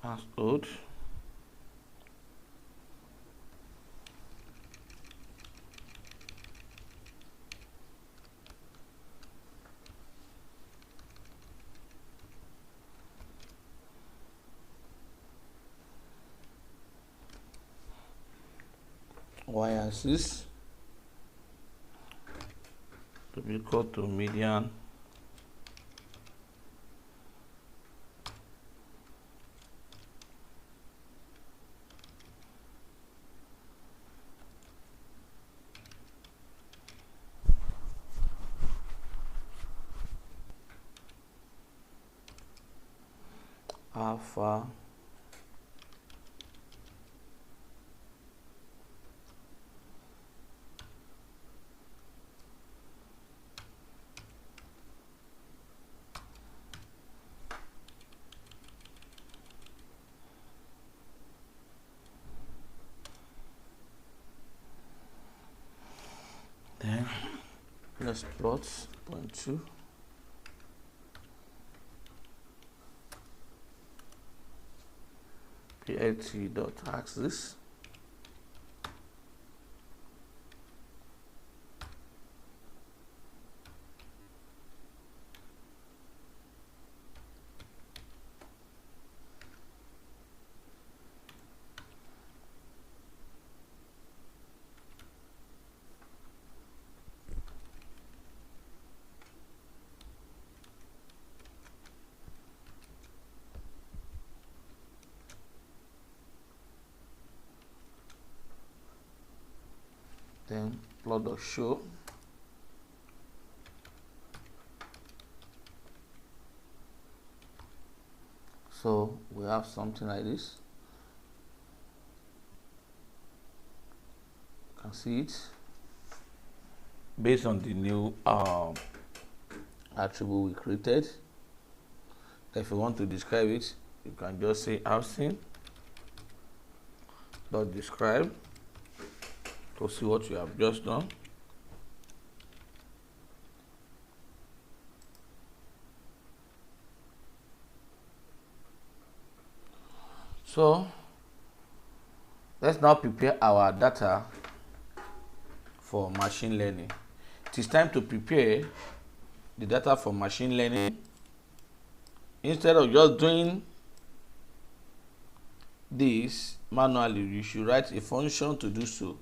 As old. Y-axis to be equal to median alpha then let's plot 0.2 plt dot axis then plot dot show so we have something like this. You can see it based on the new attribute we created. If you want to describe it, you can just say housing dot describe to see what you have just done. So let's now prepare our data for machine learning. It is time to prepare the data for machine learning. Instead of just doing this manually, you should write a function to do so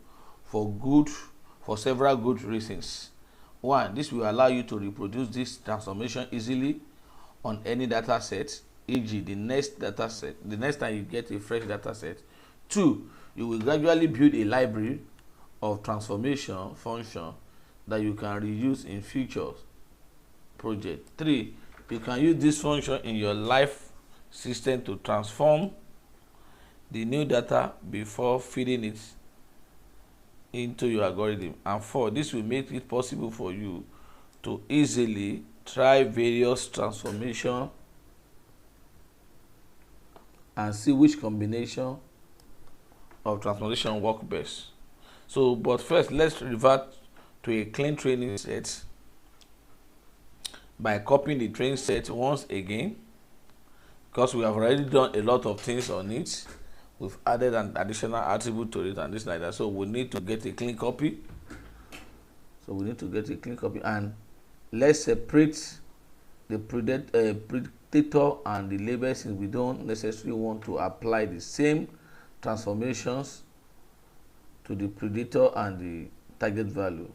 for several good reasons. One, this will allow you to reproduce this transformation easily on any data set, e.g. the next time you get a fresh data set. Two, you will gradually build a library of transformation function that you can reuse in future project. Three, you can use this function in your live system to transform the new data before feeding it into your algorithm. And four, this will make it possible for you to easily try various transformation and see which combination of transformation work best. So, but first, let's revert to a clean training set by copying the training set once again, because we have already done a lot of things on it. We've added an additional attribute to it and this like that. So we need to get a clean copy. And let's separate the predator and the label, since we don't necessarily want to apply the same transformations to the predator and the target value.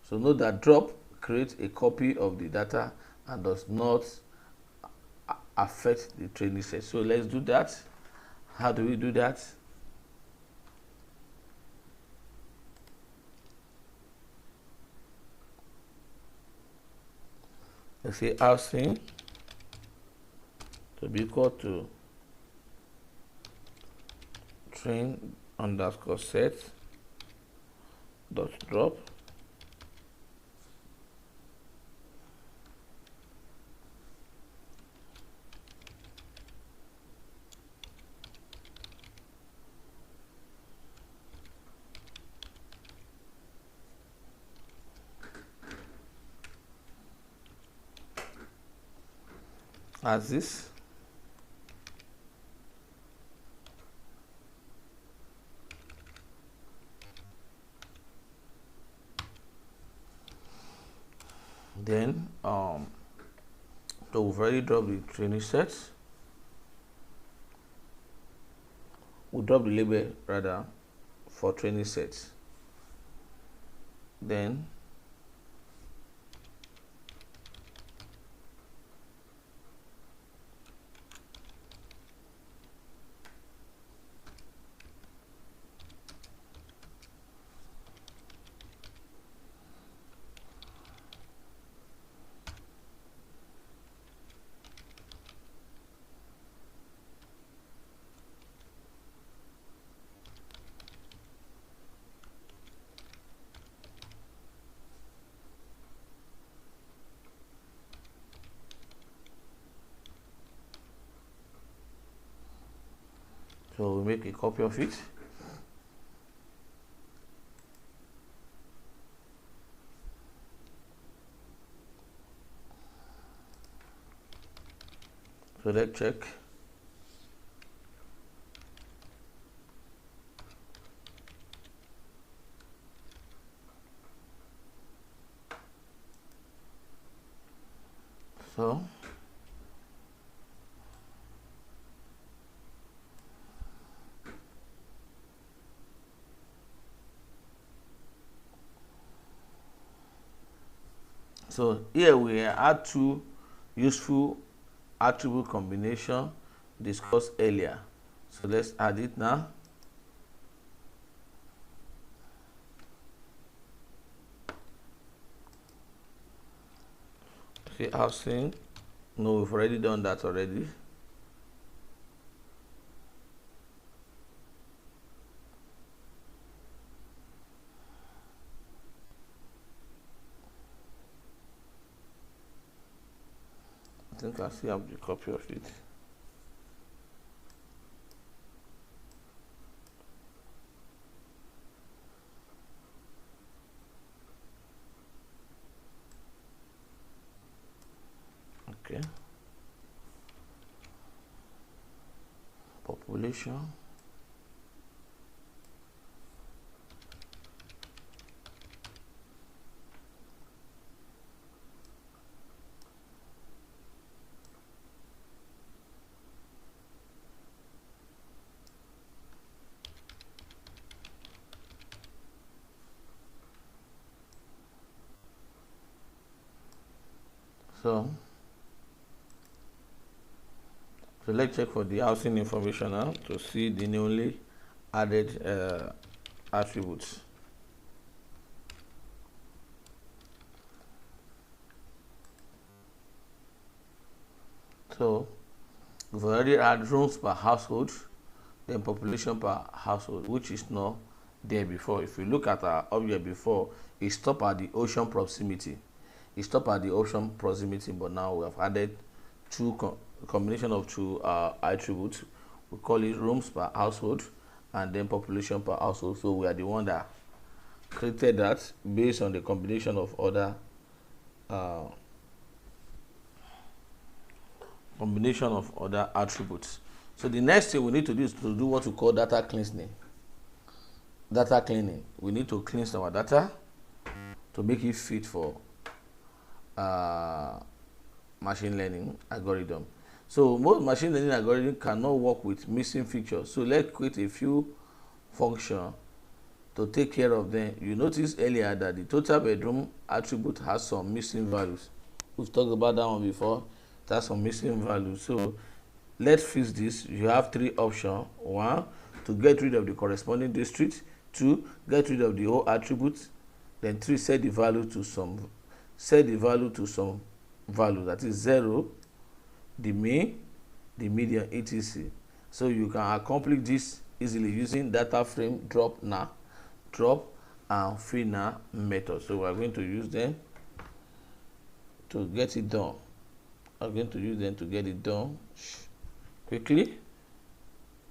So note that drop creates a copy of the data and does not affect the training set. So let's do that. How do we do that? Let's say housing to be equal to train underscore set dot drop as this. Then so we've already dropped the training set. We'll drop the label rather for training sets. Then so we make a copy of it. So let's check. So here we add two useful attribute combination discussed earlier. So let's add it now. Okay, housing. No, we've already done that already. I think I still have the copy of it. Okay. Population. So let's check for the housing information now to see the newly added attributes. So we've already added rooms per household, then population per household, which is not there before. If you look at our object before, it stopped at the ocean proximity. It stopped at the ocean proximity, but now we have added combination of two attributes. We call it rooms per household and then population per household. So we are the one that created that based on the combination of other attributes. So the next thing we need to do is to do what we call data cleansing. Data cleaning. We need to cleanse our data to make it fit for machine learning algorithm. So most machine learning algorithm cannot work with missing features. So let's create a few functions to take care of them. You noticed earlier that the total bedroom attribute has some missing values. We've talked about that one before. It has some missing values. So let's fix this. You have three options. One, to get rid of the corresponding district. Two, get rid of the whole attribute. Then three, set the value to some value, that is 0, the mean, the median, etc. So you can accomplish this easily using data frame drop and fill now method. So we are going to use them to get it done. I'm going to use them to get it done quickly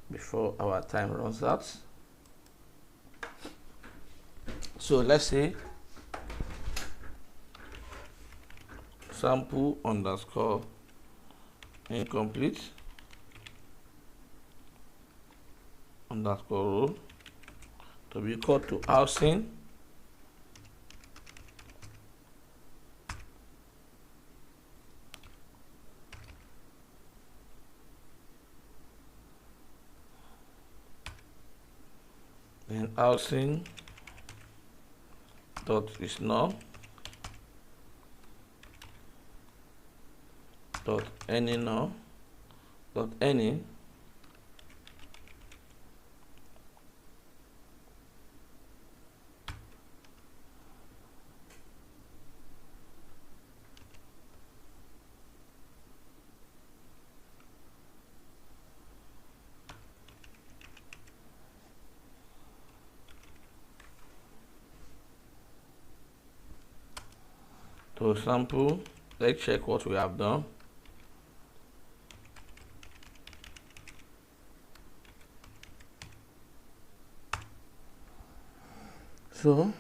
before our time runs out. So let's say sample underscore incomplete underscore row to be equal to housing then housing dot is null dot any null dot any to sample. Let's check what we have done. So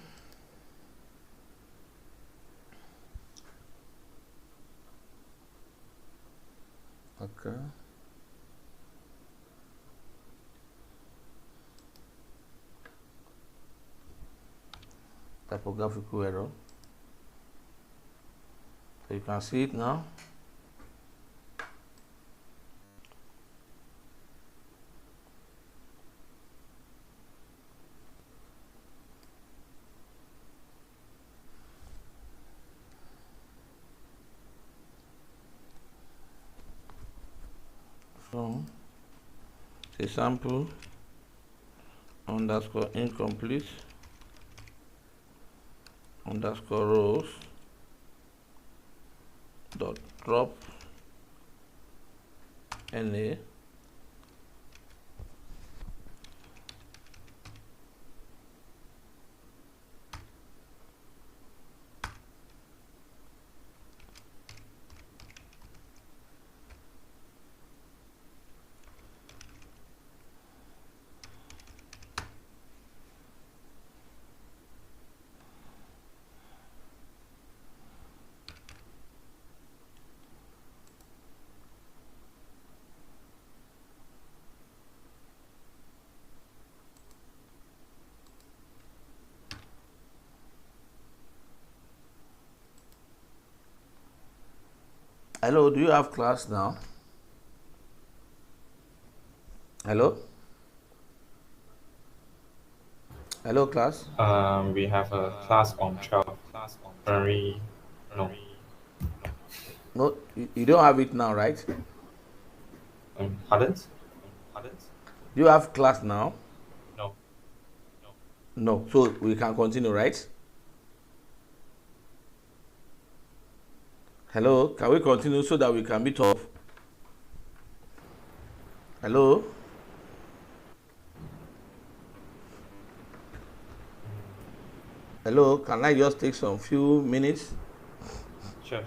okay, typographical error. So you can see it now. So say sample underscore incomplete underscore rows dot drop na Hello, do you have class now? Hello? Hello, class? We have a class on 12. Very, no. No, you don't have it now, right? Pardon? Do you have class now? No. No, so we can continue, right? Hello, can we continue so that we can meet up? Hello? Hello, can I just take some few minutes? Sure.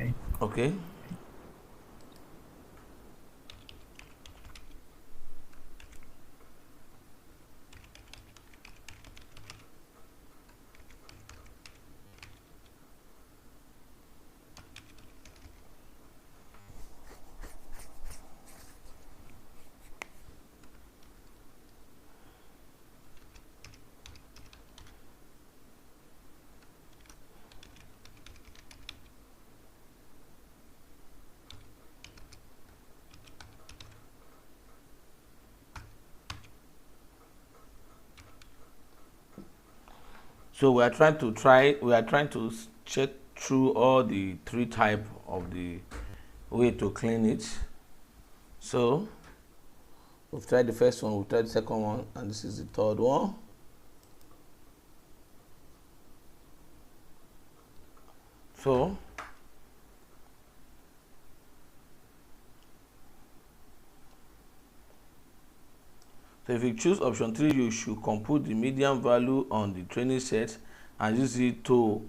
Okay. Okay. So we are trying to check through all the three type of the way to clean it. So we've tried the first one, we've tried the second one, and this is the third one. So if you choose option 3, you should compute the median value on the training set and use it to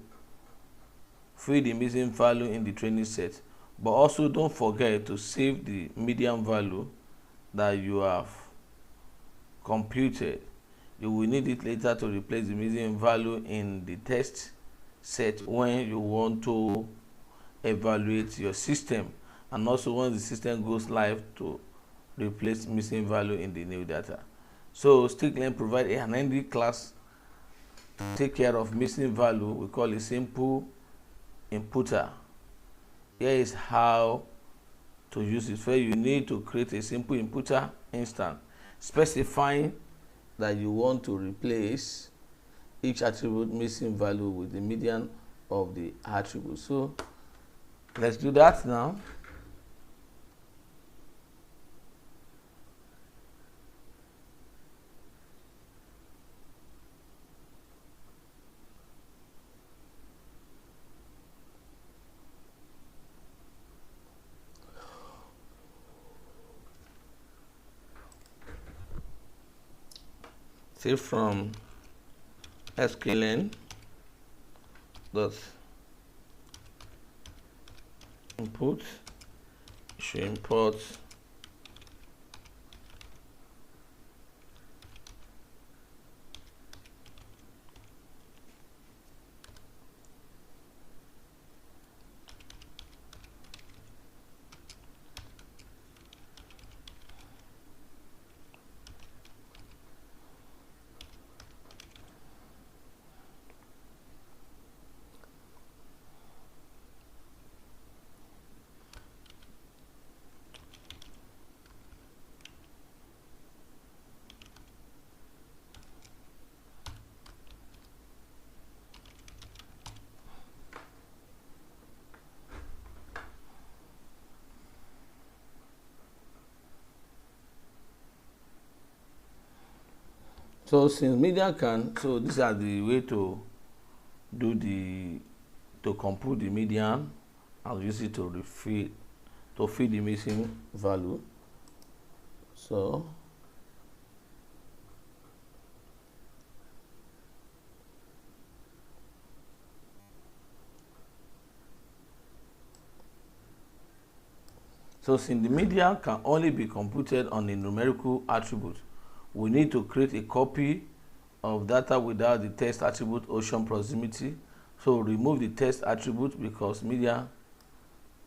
fill the missing value in the training set. But also don't forget to save the median value that you have computed. You will need it later to replace the missing value in the test set when you want to evaluate your system, and also when the system goes live to replace missing value in the new data. So Sticklearn provide an handy class to take care of missing value. We call it simple inputter. Here is how to use it. First, you need to create a simple inputter instance, specifying that you want to replace each attribute missing value with the median of the attribute. So let's do that now. Say from sklearn dot input should import so since median can, so these are the way to do to compute the median and use it to feed the missing value. So since the median can only be computed on a numerical attribute, we need to create a copy of data without the test attribute ocean proximity. So remove the test attribute because median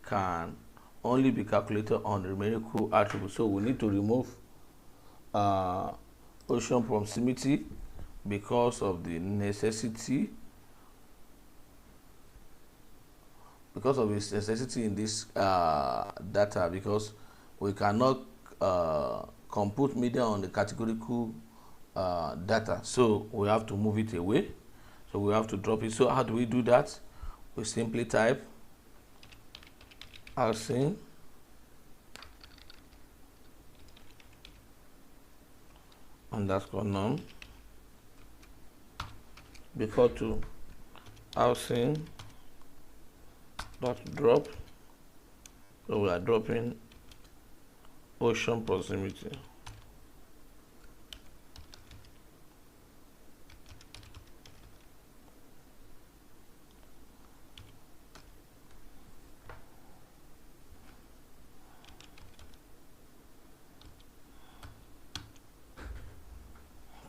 can only be calculated on numerical attribute. So we need to remove ocean proximity because of the necessity, in this data, because we cannot compute median on the categorical data, so we have to move it away, so we have to drop it. So how do we do that? We simply type housing underscore num equal to housing dot drop. So we are dropping ocean proximity.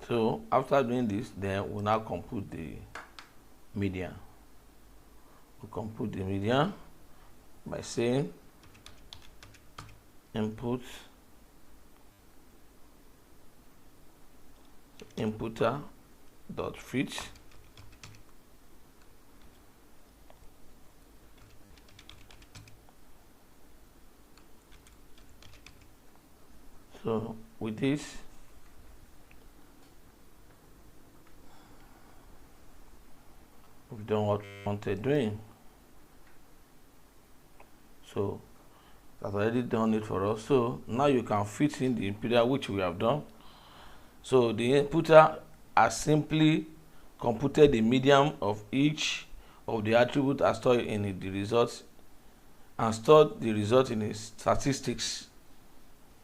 So after doing this, then we'll now compute the median. We compute the median by saying input inputter dot fit so with this done what we wanted doing. So that's already done it for us. So now you can fit in the inputer, which we have done. So the inputter has simply computed the median of each of the attributes as stored in the result and stored the result in a statistics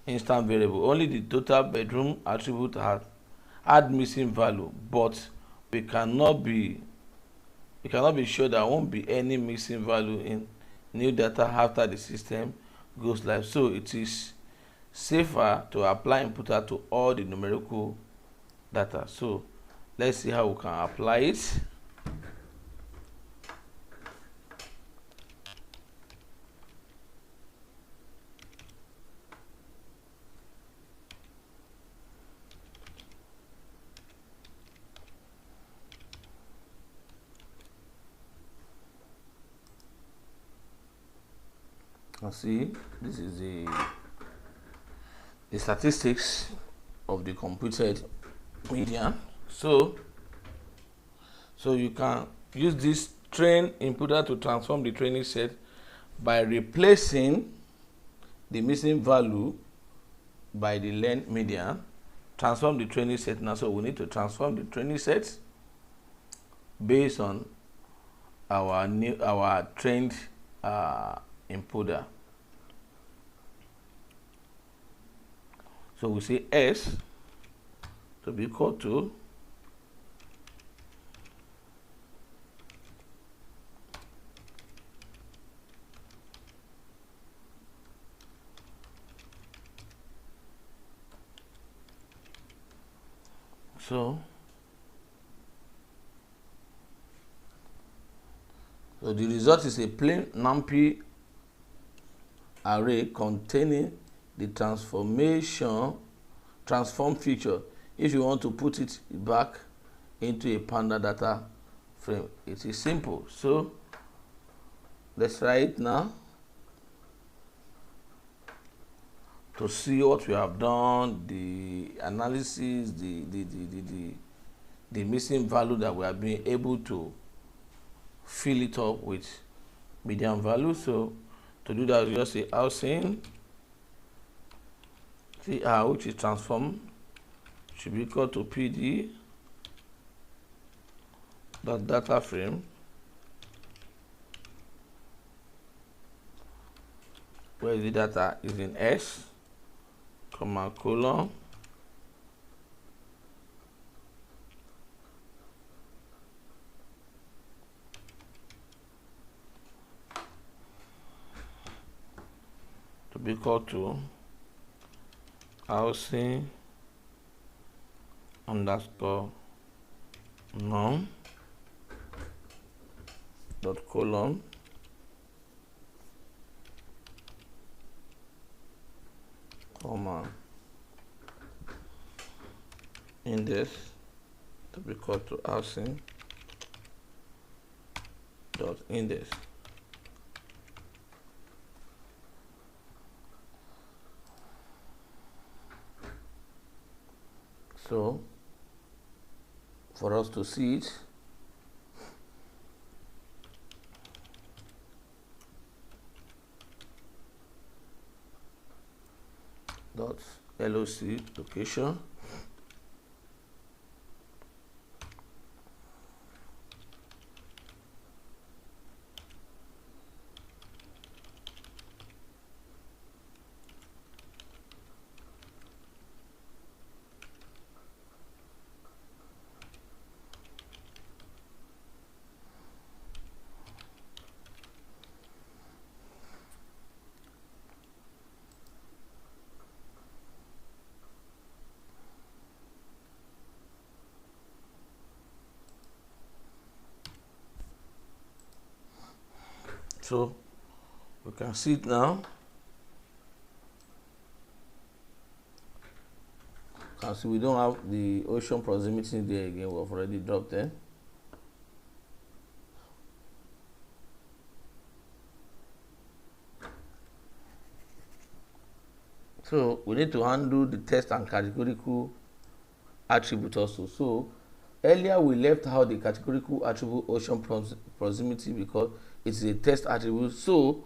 instant variable. Only the total bedroom attribute had missing value, but we cannot be sure there won't be any missing value in new data after the system goes live. So it is safer to apply inputter to all the numerical data. So let's see how we can apply it. See, this is the statistics of the computed median. So you can use this train inputter to transform the training set by replacing the missing value by the learned median. Transform the training set now. So we need to transform the training set based on our trained inputter. So we say S to be equal to so the result is a plain NumPy array containing the transform feature. If you want to put it back into a Panda data frame, it is simple. So let's try it now to see what we have done, the analysis, the missing value that we have been able to fill it up with median value. So to do that, we just say housing CR, which is transform, should be equal to PD data frame where the data is in S, comma, colon, to be equal to housing underscore num dot colon comma index to be equal to housing dot index. So for us to see it, dot loc location so we can see it now. You can see we don't have the ocean proximity there again. We've already dropped it. So we need to handle the test and categorical attribute also. So Earlier we left out the categorical attribute ocean proximity because it is a test attribute, so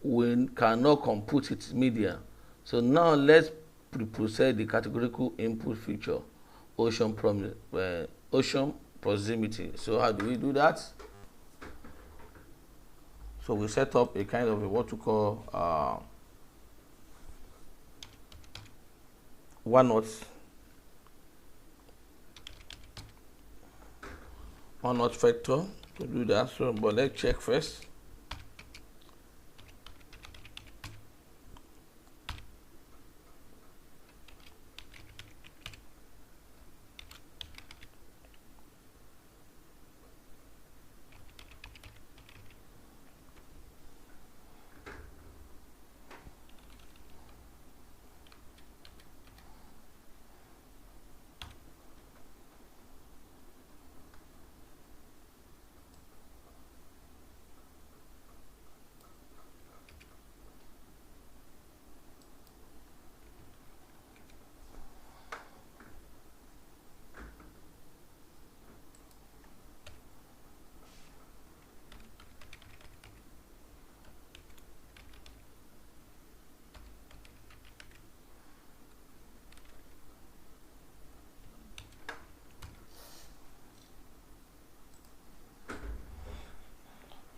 we cannot compute its media. So now let's pre-process the categorical input feature ocean proximity. So how do we do that? So we set up a kind of what we call one not vector to do that. So but let's check first.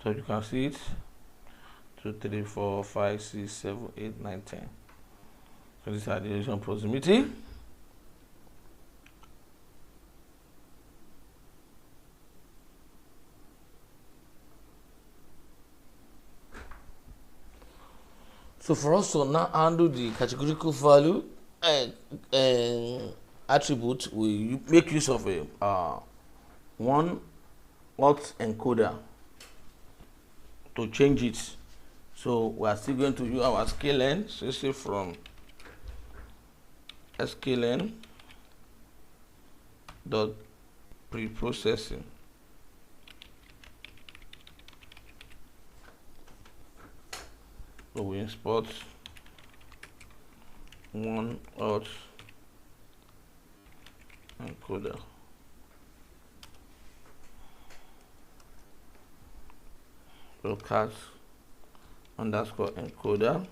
So you can see it 2, 3, 4, 5, 6, 7, 8, 9, 10. So these are the ocean proximity. So for us to now handle the categorical value attribute, we make use of a one auth encoder to change it. So we are still going to use our sklen. So say from sklen dot pre-processing. So we import one auth encoder. So cat underscore encoder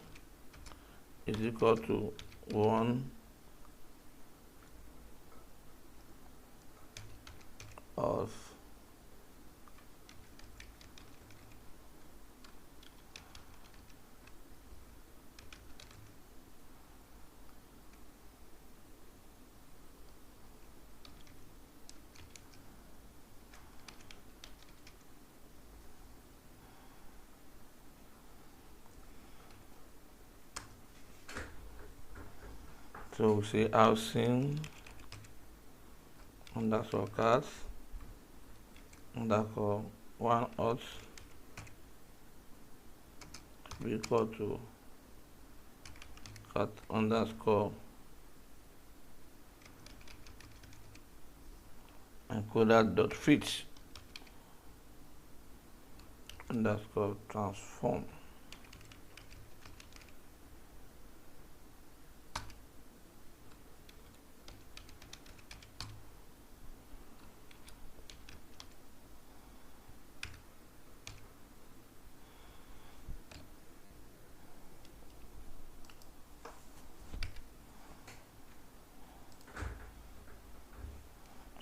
is equal to 1 of so we say housing underscore cat underscore one auth be equal to cat underscore encoder dot fit underscore transform.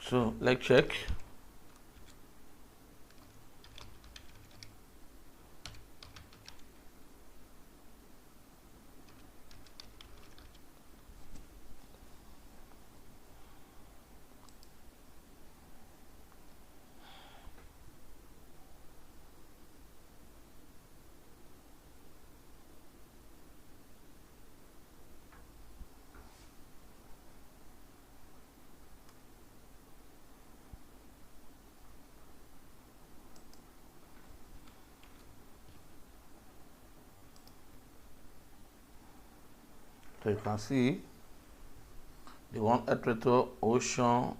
So let's check. So you can see the one equator, ocean,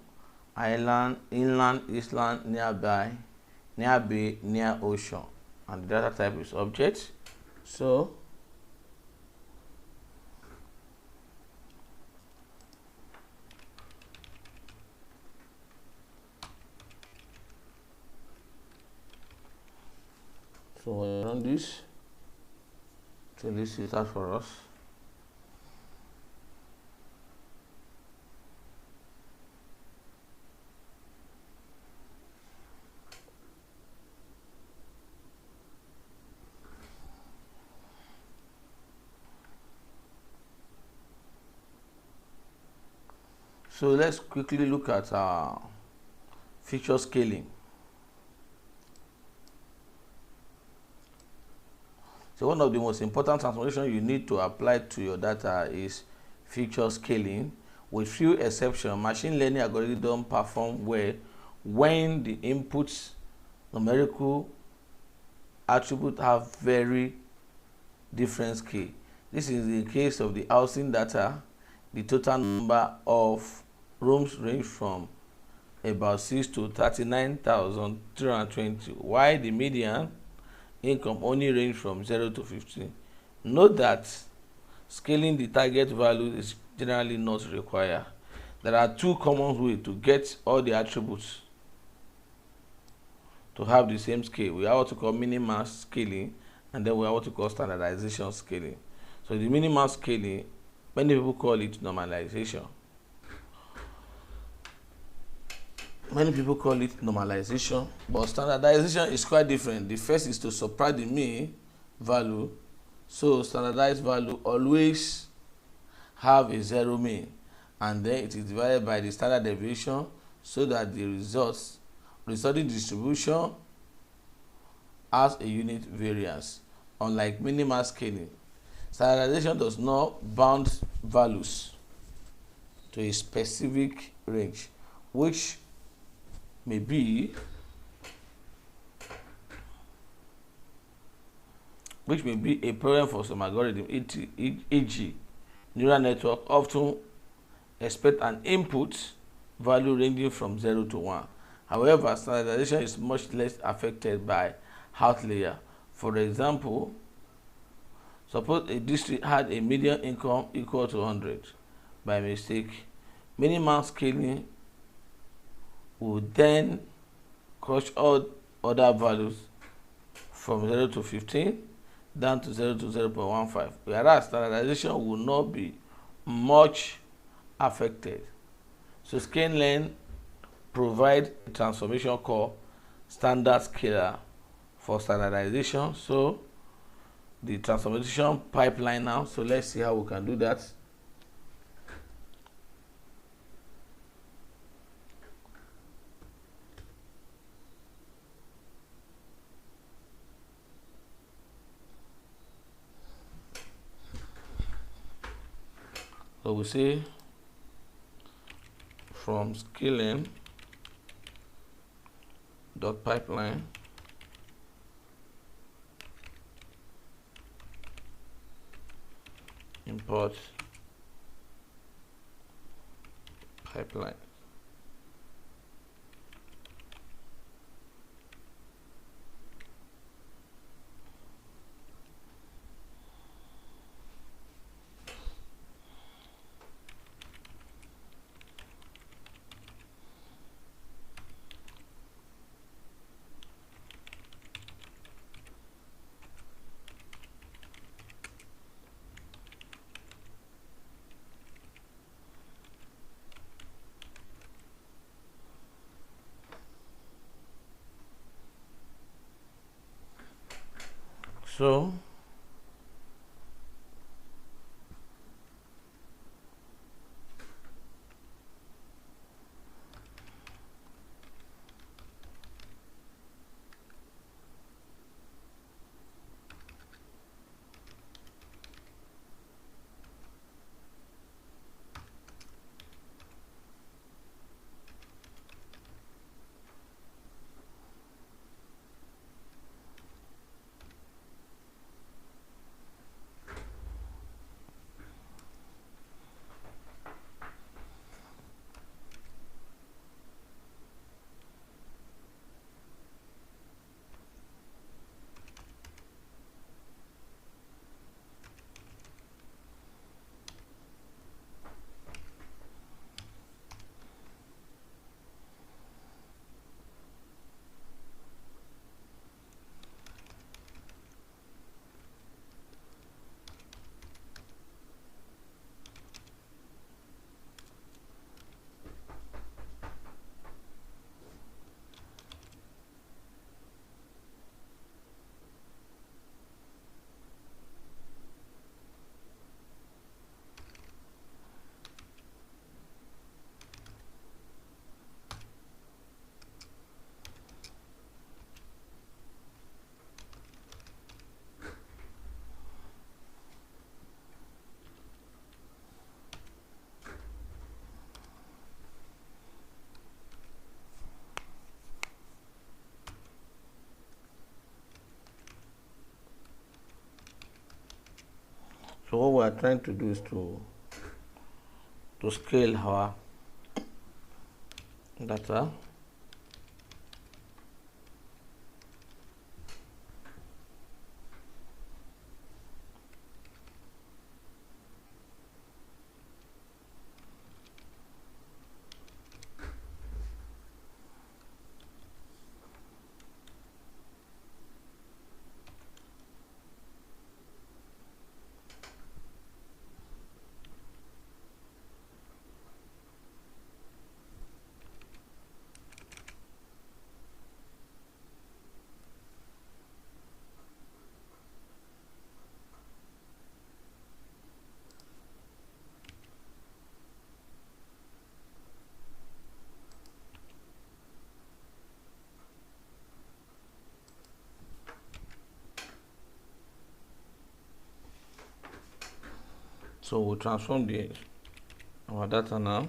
island, inland, island, nearby, near bay, near ocean, and the data type is object. So So we'll run this to list it out for us. So let's quickly look at feature scaling. So one of the most important transformations you need to apply to your data is feature scaling. With few exceptions, machine learning algorithms perform well when the inputs numerical attributes have very different scale. This is the case of the housing data. The total number of rooms range from about 6 to 39,320, while the median income only range from 0 to 15. Note that scaling the target value is generally not required. There are two common ways to get all the attributes to have the same scale. We have what we call minimal scaling, and then we have what we call standardization scaling. So the minimal scaling, many people call it normalization. Many people call it normalization, but standardization is quite different. The first is to subtract the mean value. So standardized value always have a zero mean, and then it is divided by the standard deviation so that the resulting distribution has a unit variance. Unlike minimal scaling, standardization does not bound values to a specific range, which may be a problem for some algorithm, e.g. neural network often expect an input value ranging from 0 to 1. However, standardization is much less affected by outlier. For example, suppose a district had a median income equal to 100. By mistake, minimal scaling would then crush all other values from 0 to 15 down to 0 to 0.15, whereas standardization will not be much affected. So scaling provide a transformation called standard scaler for standardization. So the transformation pipeline now, so let's see how we can do that. So we say from scaling dot pipeline import pipeline. So So what we are trying to do is to scale our data. So we'll transform our data now.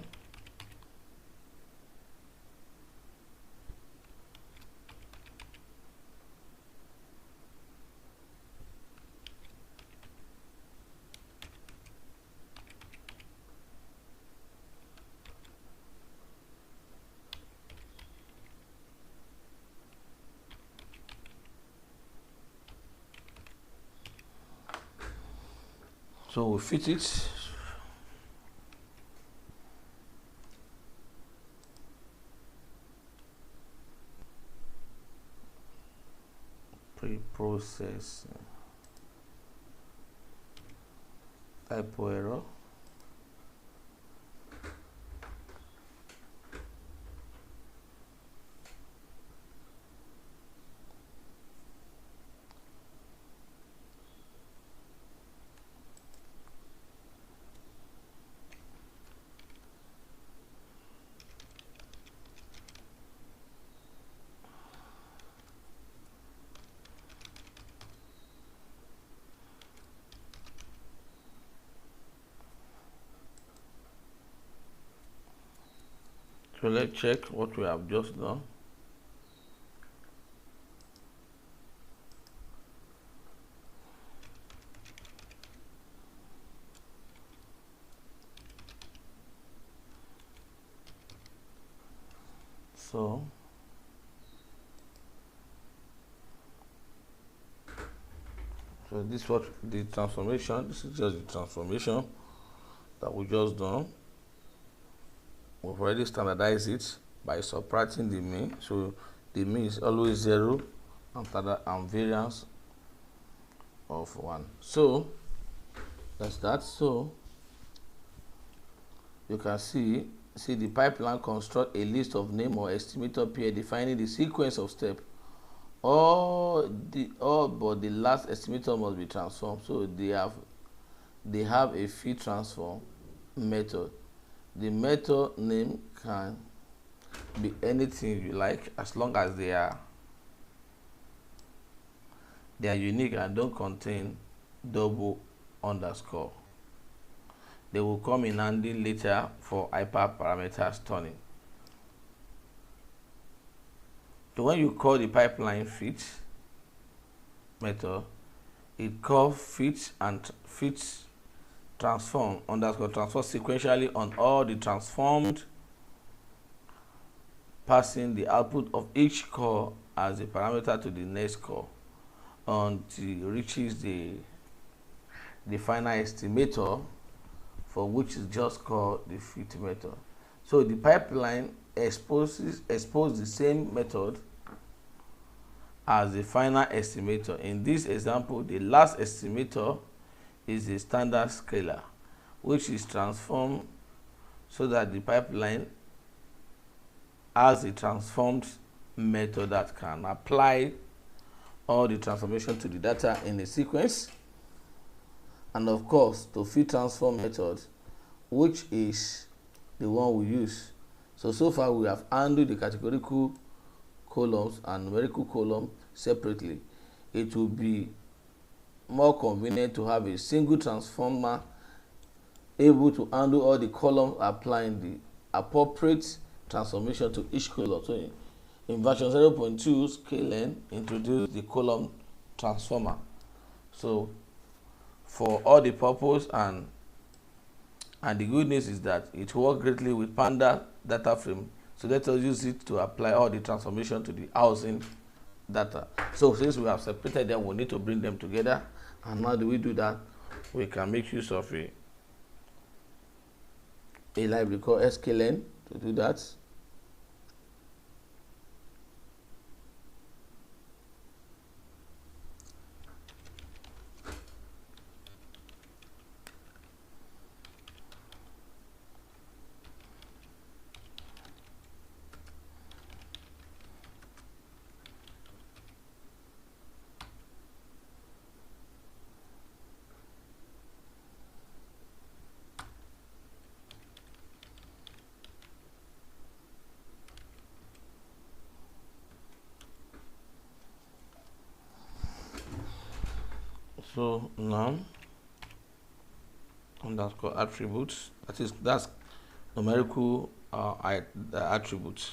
So we fit it. Pre-process typo error. So let's check what we have just done. So this is what the transformation. This is just the transformation that we just done. We've already standardized it by subtracting the mean. So the mean is always 0 and variance of 1. So that's that. So you can see the pipeline construct a list of name or estimator pair defining the sequence of step. All but the last estimator must be transformed. So they have a fit transform method. The method name can be anything you like as long as they are unique and don't contain double underscore. They will come in handy later for hyperparameters turning. So when you call the pipeline fit method, it calls fit and fits transform underscore transform sequentially on all the transformed, passing the output of each call as a parameter to the next call until it reaches the final estimator, for which is just called the fit method. So the pipeline exposes the same method as the final estimator. In this example, the last estimator is a standard scalar, which is transformed so that the pipeline has a transformed method that can apply all the transformation to the data in a sequence, and of course to fit transform method, which is the one we use. So far we have handled the categorical columns and numerical column separately. It will be more convenient to have a single transformer able to handle all the columns, applying the appropriate transformation to each column. So in version 0.2, scaling introduced the column transformer. So for all the purpose, and the good news is that it works greatly with Panda data frame. So let us use it to apply all the transformation to the housing data. So since we have separated them, we need to bring them together. And how do we do that? We can make use of a library called sklearn to do that. So now underscore attributes, that's numerical attributes.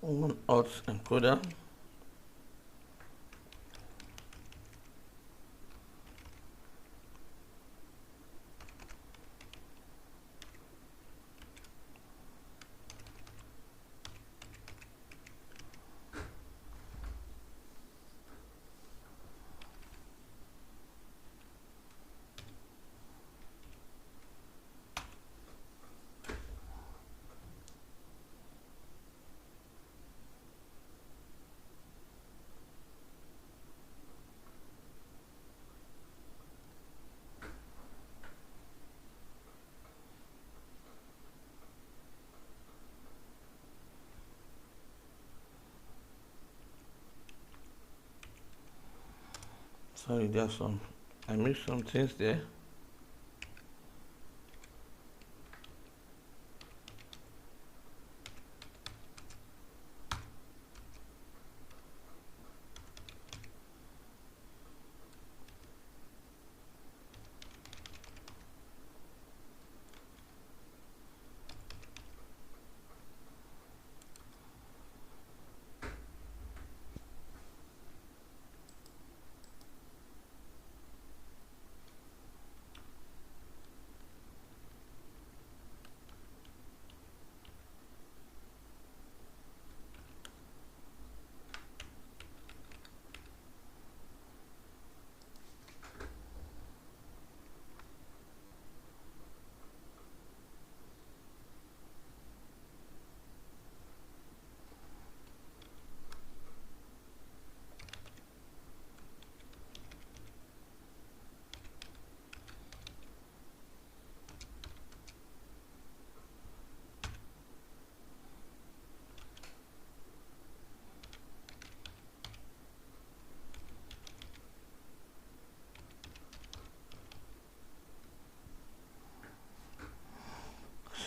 One auth encoder. Sorry, there's some, I missed some things there.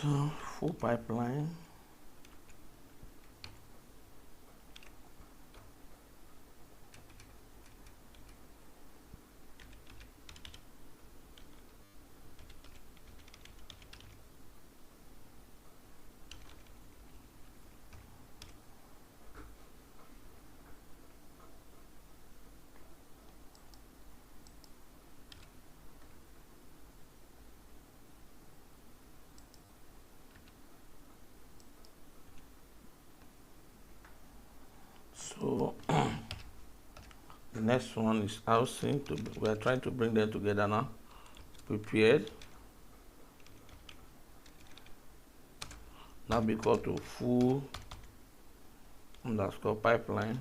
So full pipeline. So the next one is housing. We are trying to bring them together now. Prepared. Now be equal to full underscore pipeline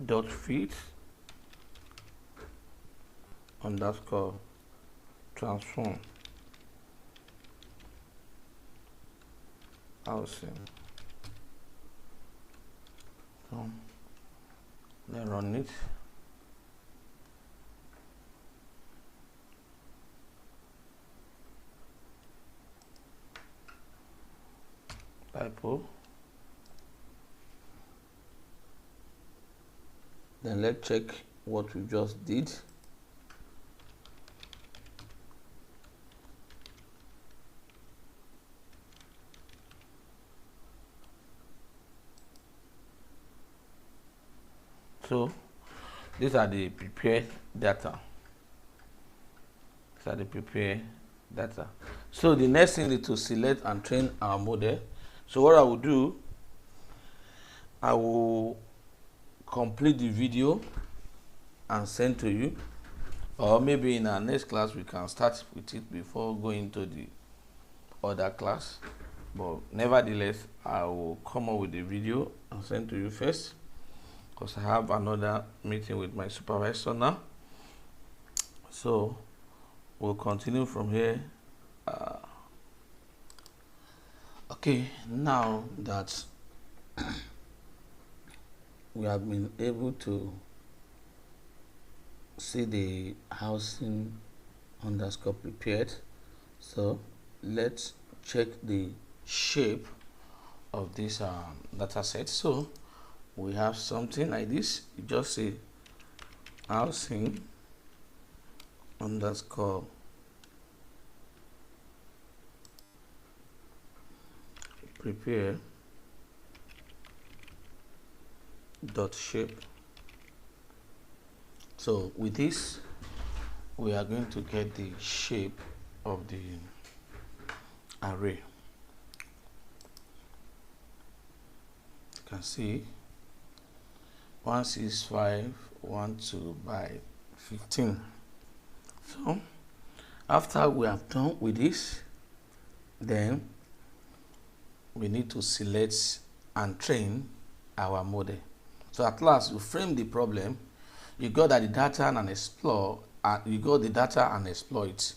dot feed underscore transform housing. So then run it. Typo. Then let's check what we just did. So these are the prepared data. These are the prepared data. So the next thing is to select and train our model. So what I will do, I will complete the video and send to you, or maybe in our next class we can start with it before going to the other class. But nevertheless, I will come up with the video and send to you first, because I have another meeting with my supervisor now. So we'll continue from here. Okay, now that we have been able to see the housing underscore prepared, so let's check the shape of this data set. So we have something like this. You just say housing underscore prepare dot shape. So with this, we are going to get the shape of the array. You can see 16512 by 15. So after we have done with this, then we need to select and train our model. So at last you frame the problem. You got that the data and explore, you got the data and exploit.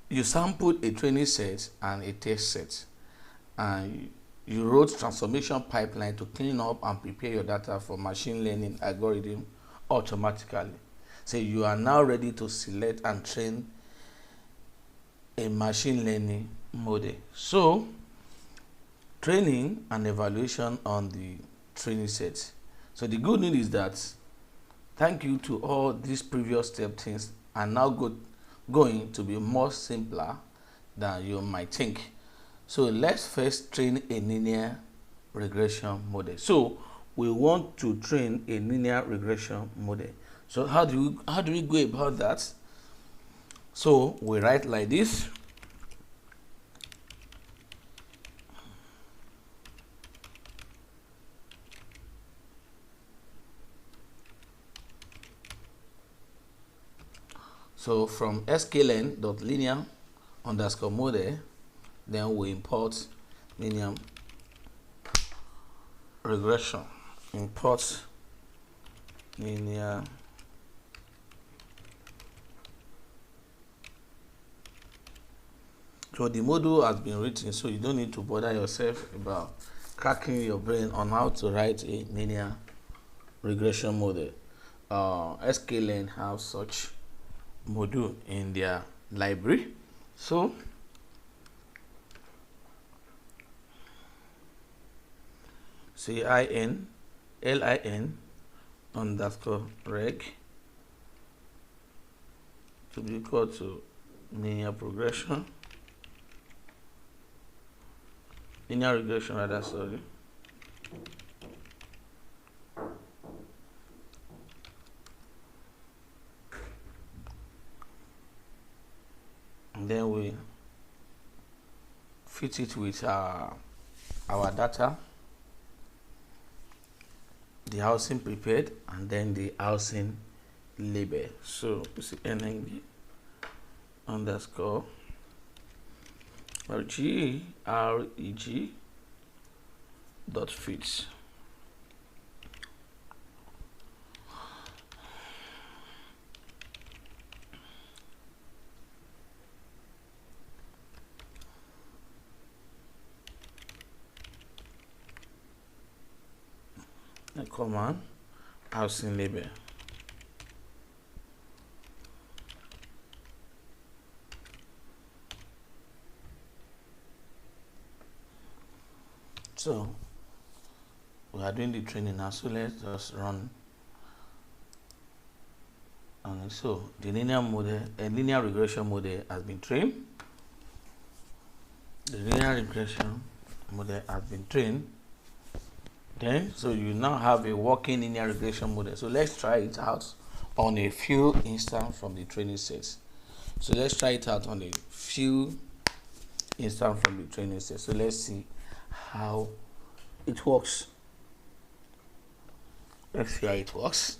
You sampled a training set and a test set, and you wrote transformation pipeline to clean up and prepare your data for machine learning algorithm automatically. So you are now ready to select and train a machine learning model. So training and evaluation on the training set. So the good news is that thank you to all these previous step things are now going to be more simpler than you might think. So let's first train a linear regression model. So we want to train a linear regression model. So how do we go about that? So we write like this. So from sklearn.linear underscore model, then we import linear regression. Import linear so the model has been written, so you don't need to bother yourself about cracking your brain on how to write a linear regression model. sklearn have such module in their library. So CIN LIN_reg to be equal to linear regression rather, sorry. And then we fit it with our data, the housing prepared, and then the housing label. So NND underscore REG dot fits. The command housing label. So we are doing the training now, so let's just run. And so the linear regression model has been trained. The linear regression model has been trained. Then, so you now have a working linear regression model. So let's try it out on a few instances from the training sets. So let's try it out on a few instances from the training set. So let's see how it works. Let's see how it works.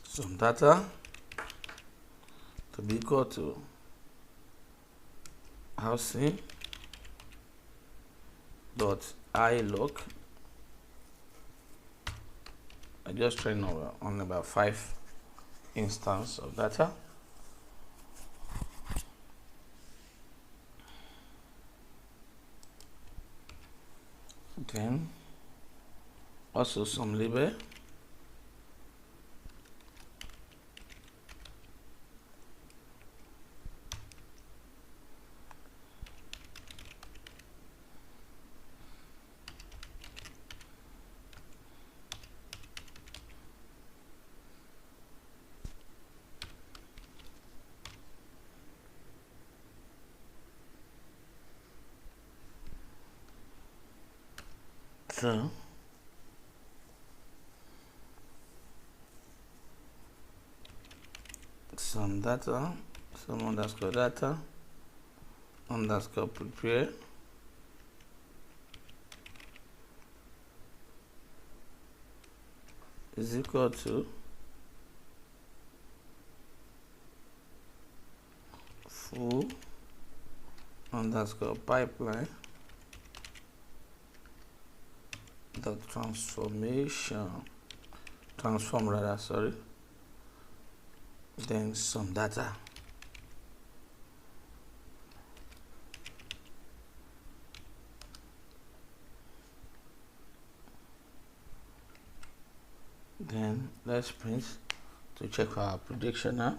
Some data to be equal to housing dot ilog. I just trained on about 5 instances of data. Then also some label. So some data, some underscore data underscore prepare is equal to full underscore pipeline the transform rather, sorry, then some data. Then let's print to check our prediction now.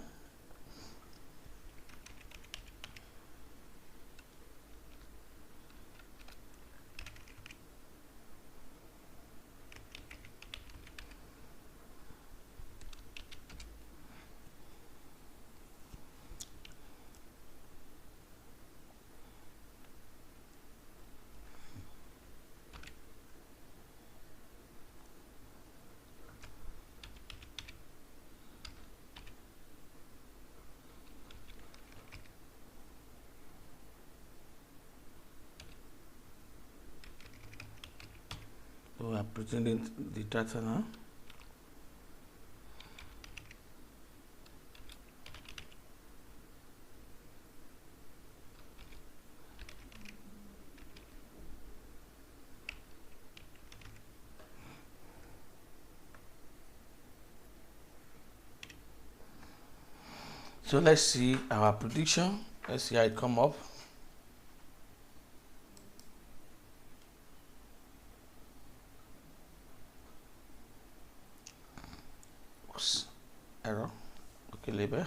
We are presenting the data now. So let's see our prediction. Let's see how it come up. error. Okay, label.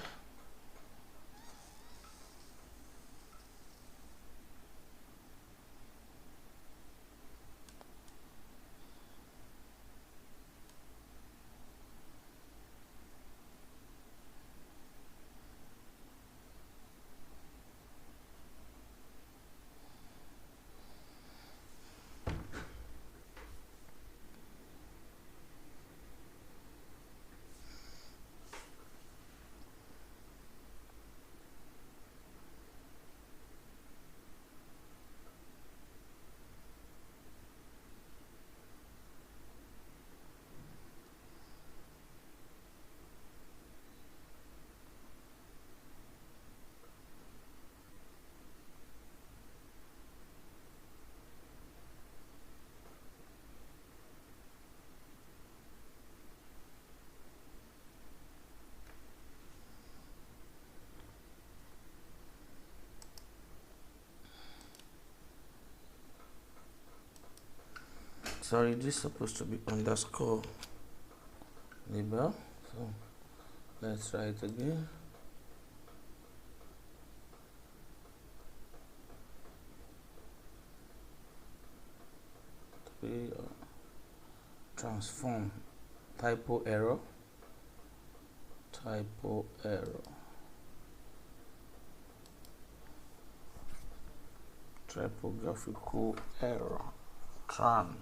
Sorry, this is supposed to be underscore label. So let's try it again. Transform typo error, typographical error, tran.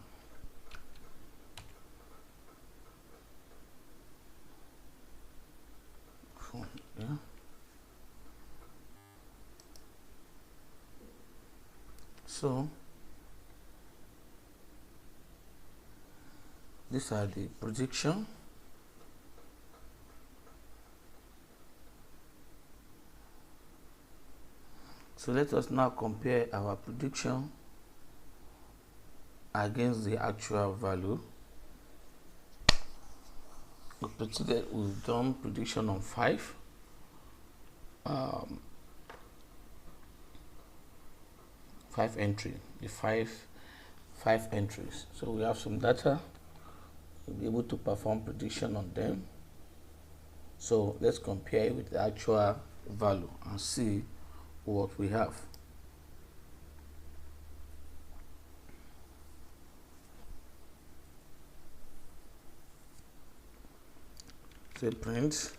Yeah. So these are the prediction. So let us now compare our prediction against the actual value. We've done prediction on 5. 5 entry, the five entries. So we have some data. We'll be able to perform prediction on them. So let's compare it with the actual value and see what we have. Say print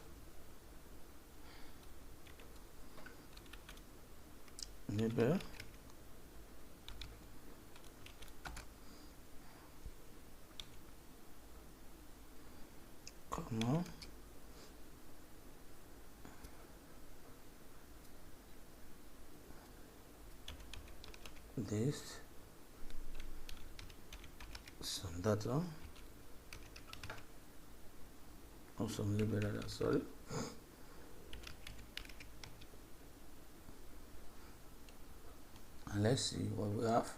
label comma this some data or some label data, sorry. And let's see what we have.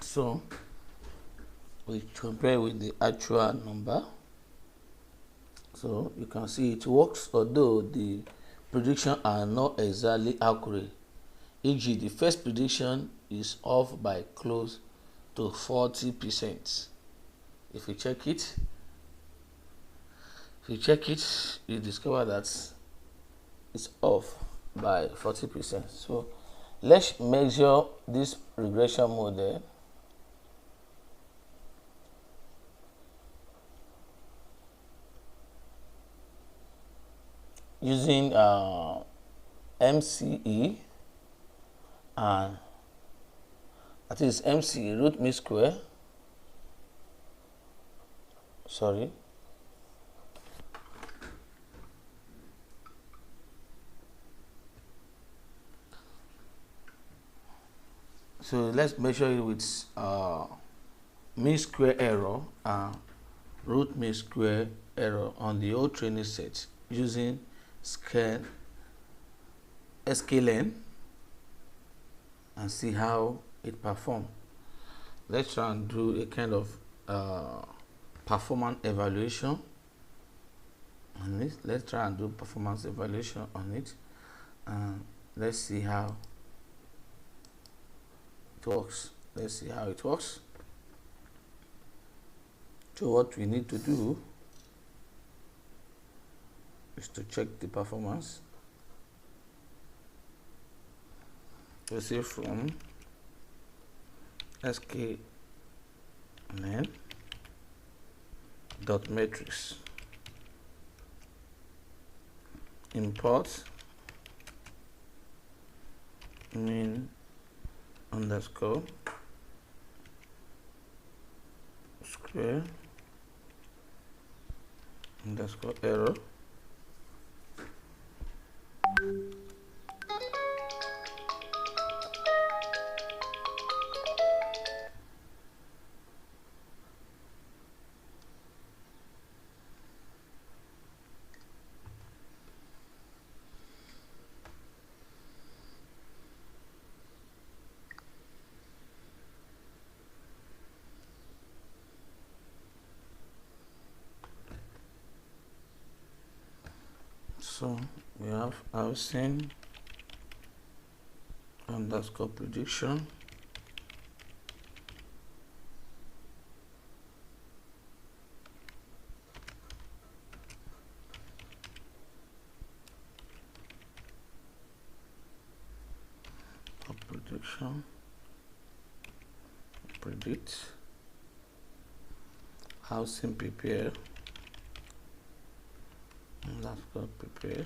So we compare with the actual number. So you can see it works, although the predictions are not exactly accurate. E.g., the first prediction is off by close to 40%. If you check it, you discover that it's off by 40%. So let's measure this regression model using MCE, and that is MCE root mean square. Sorry. So let's measure it with mean square error and root mean square error on the whole training set using sklearn and see how it performs. Let's try and do a kind of performance evaluation on it. Let's try and do performance evaluation on it, and let's see how it works. Let's see how it works. So what we need to do is to check the performance. We see from sklearn dot matrix import mean underscore square underscore error so we have housing underscore prediction prediction predict housing prepare underscore prepare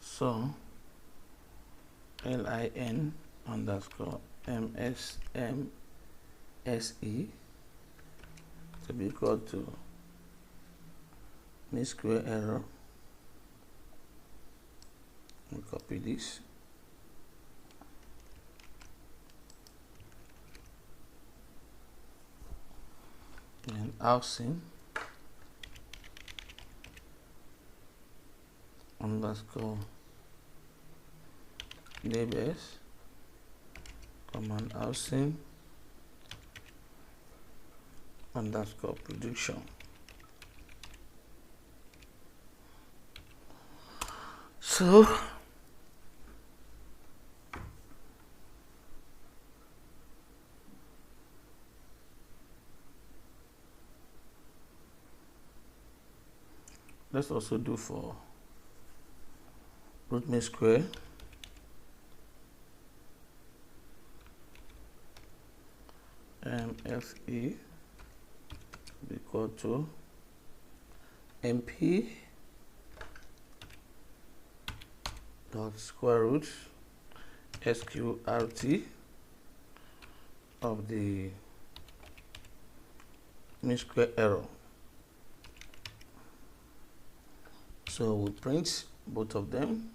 so lin underscore msmse to be equal to mean square error. We copy this and housing underscore neighbors command housing underscore prediction. So let's also do for root mean square mfe equal to mp dot square root sqrt of the mean square error. So we print both of them.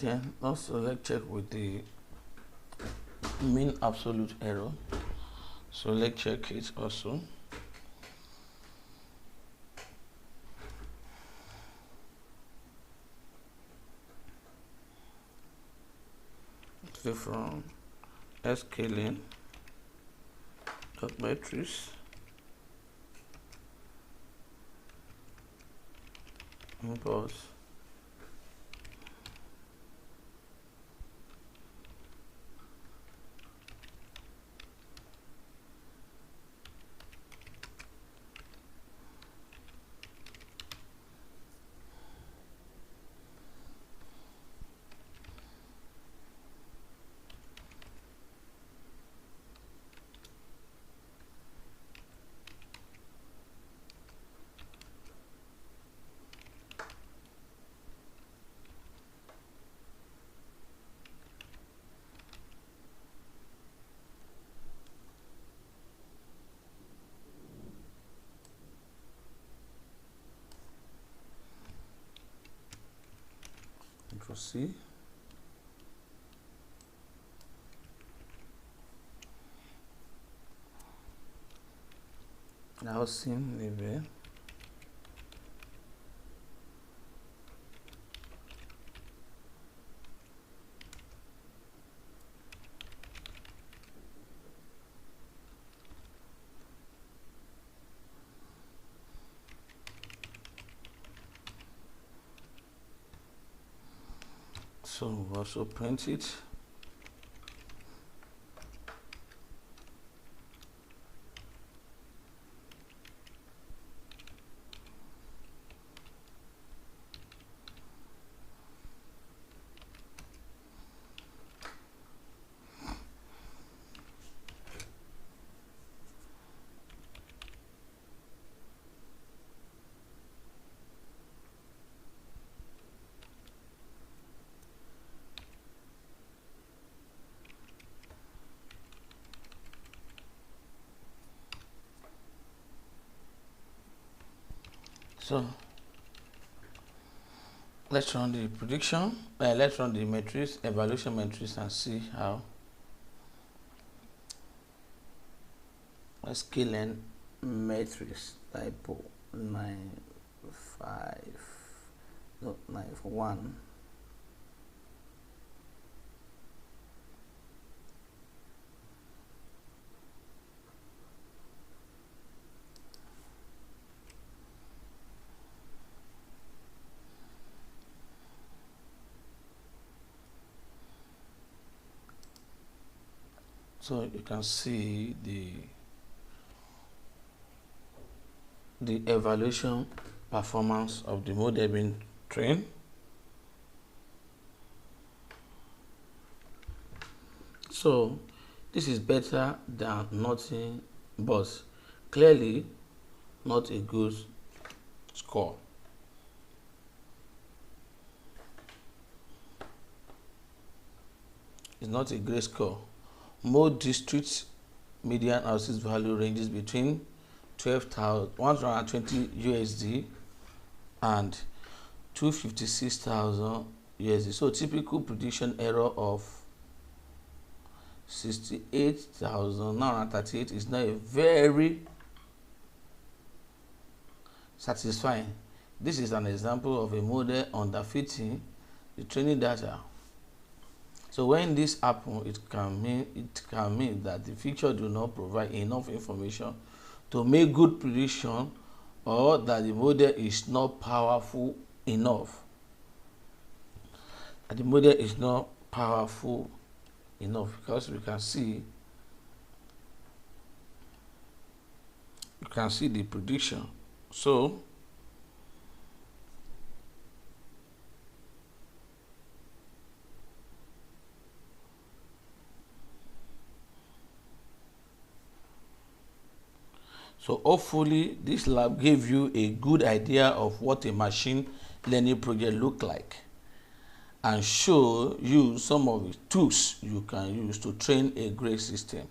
Then also let's check with the mean absolute error. So let's check it also. So from scaling dot matrix import Control C. Now sim level. So we'll also print it. So let's run the prediction. Let's run the matrix, evaluation matrix, and see how scaling matrix typo 95.91. So you can see the evaluation performance of the model being trained. So this is better than nothing, but clearly not a good score. It's not a great score. Most districts median analysis value ranges between 120 USD and 256,000 USD. So typical prediction error of 68,938 is not a very satisfying. This is an example of a model underfitting the training data. So when this happens, it can mean that the feature do not provide enough information to make good prediction, or that the model is not powerful enough. And the model is not powerful enough, because you can see the prediction. So hopefully this lab gave you a good idea of what a machine learning project look like, and show you some of the tools you can use to train a great system.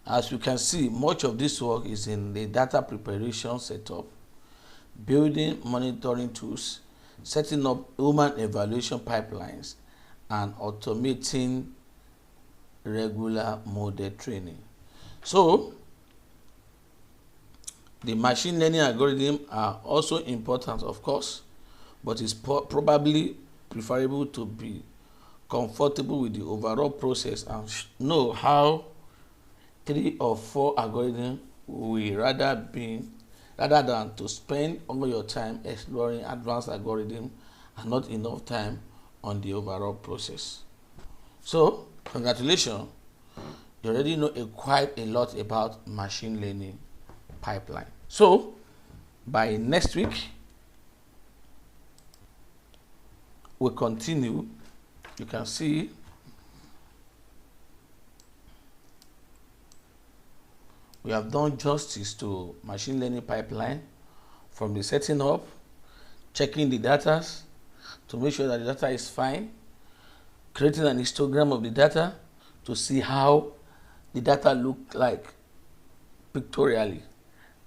As you can see, much of this work is in the data preparation setup, building monitoring tools, setting up human evaluation pipelines, and automating regular model training. So the machine learning algorithm are also important, of course, but it's probably preferable to be comfortable with the overall process and know how 3 or 4 algorithms will rather than to spend all your time exploring advanced algorithm and not enough time on the overall process. So congratulations, you already know quite a lot about machine learning pipeline. So by next week we'll continue. You can see we have done justice to machine learning pipeline, from the setting up, checking the data to make sure that the data is fine, creating an histogram of the data to see how the data look like pictorially,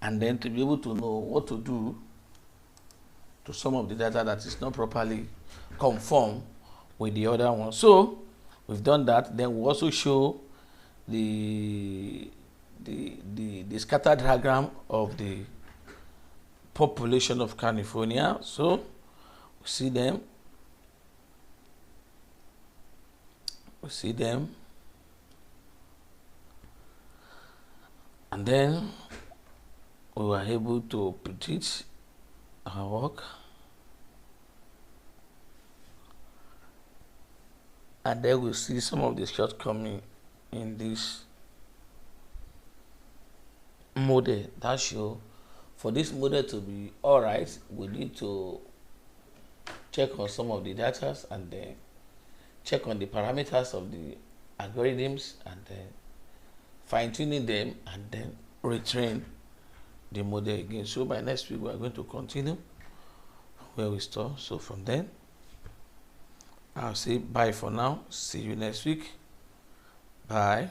and then to be able to know what to do to some of the data that is not properly conform with the other one. So we've done that. Then we also show the scatter diagram of the population of California. So we see them. And then we were able to predict our work. And then we see some of the shortcomings in this model that show for this model to be all right, we need to check on some of the data and then check on the parameters of the algorithms and then fine-tuning them and then retrain the model again. So by next week we are going to continue where we stop. So from then I'll say bye for now. See you next week. Bye.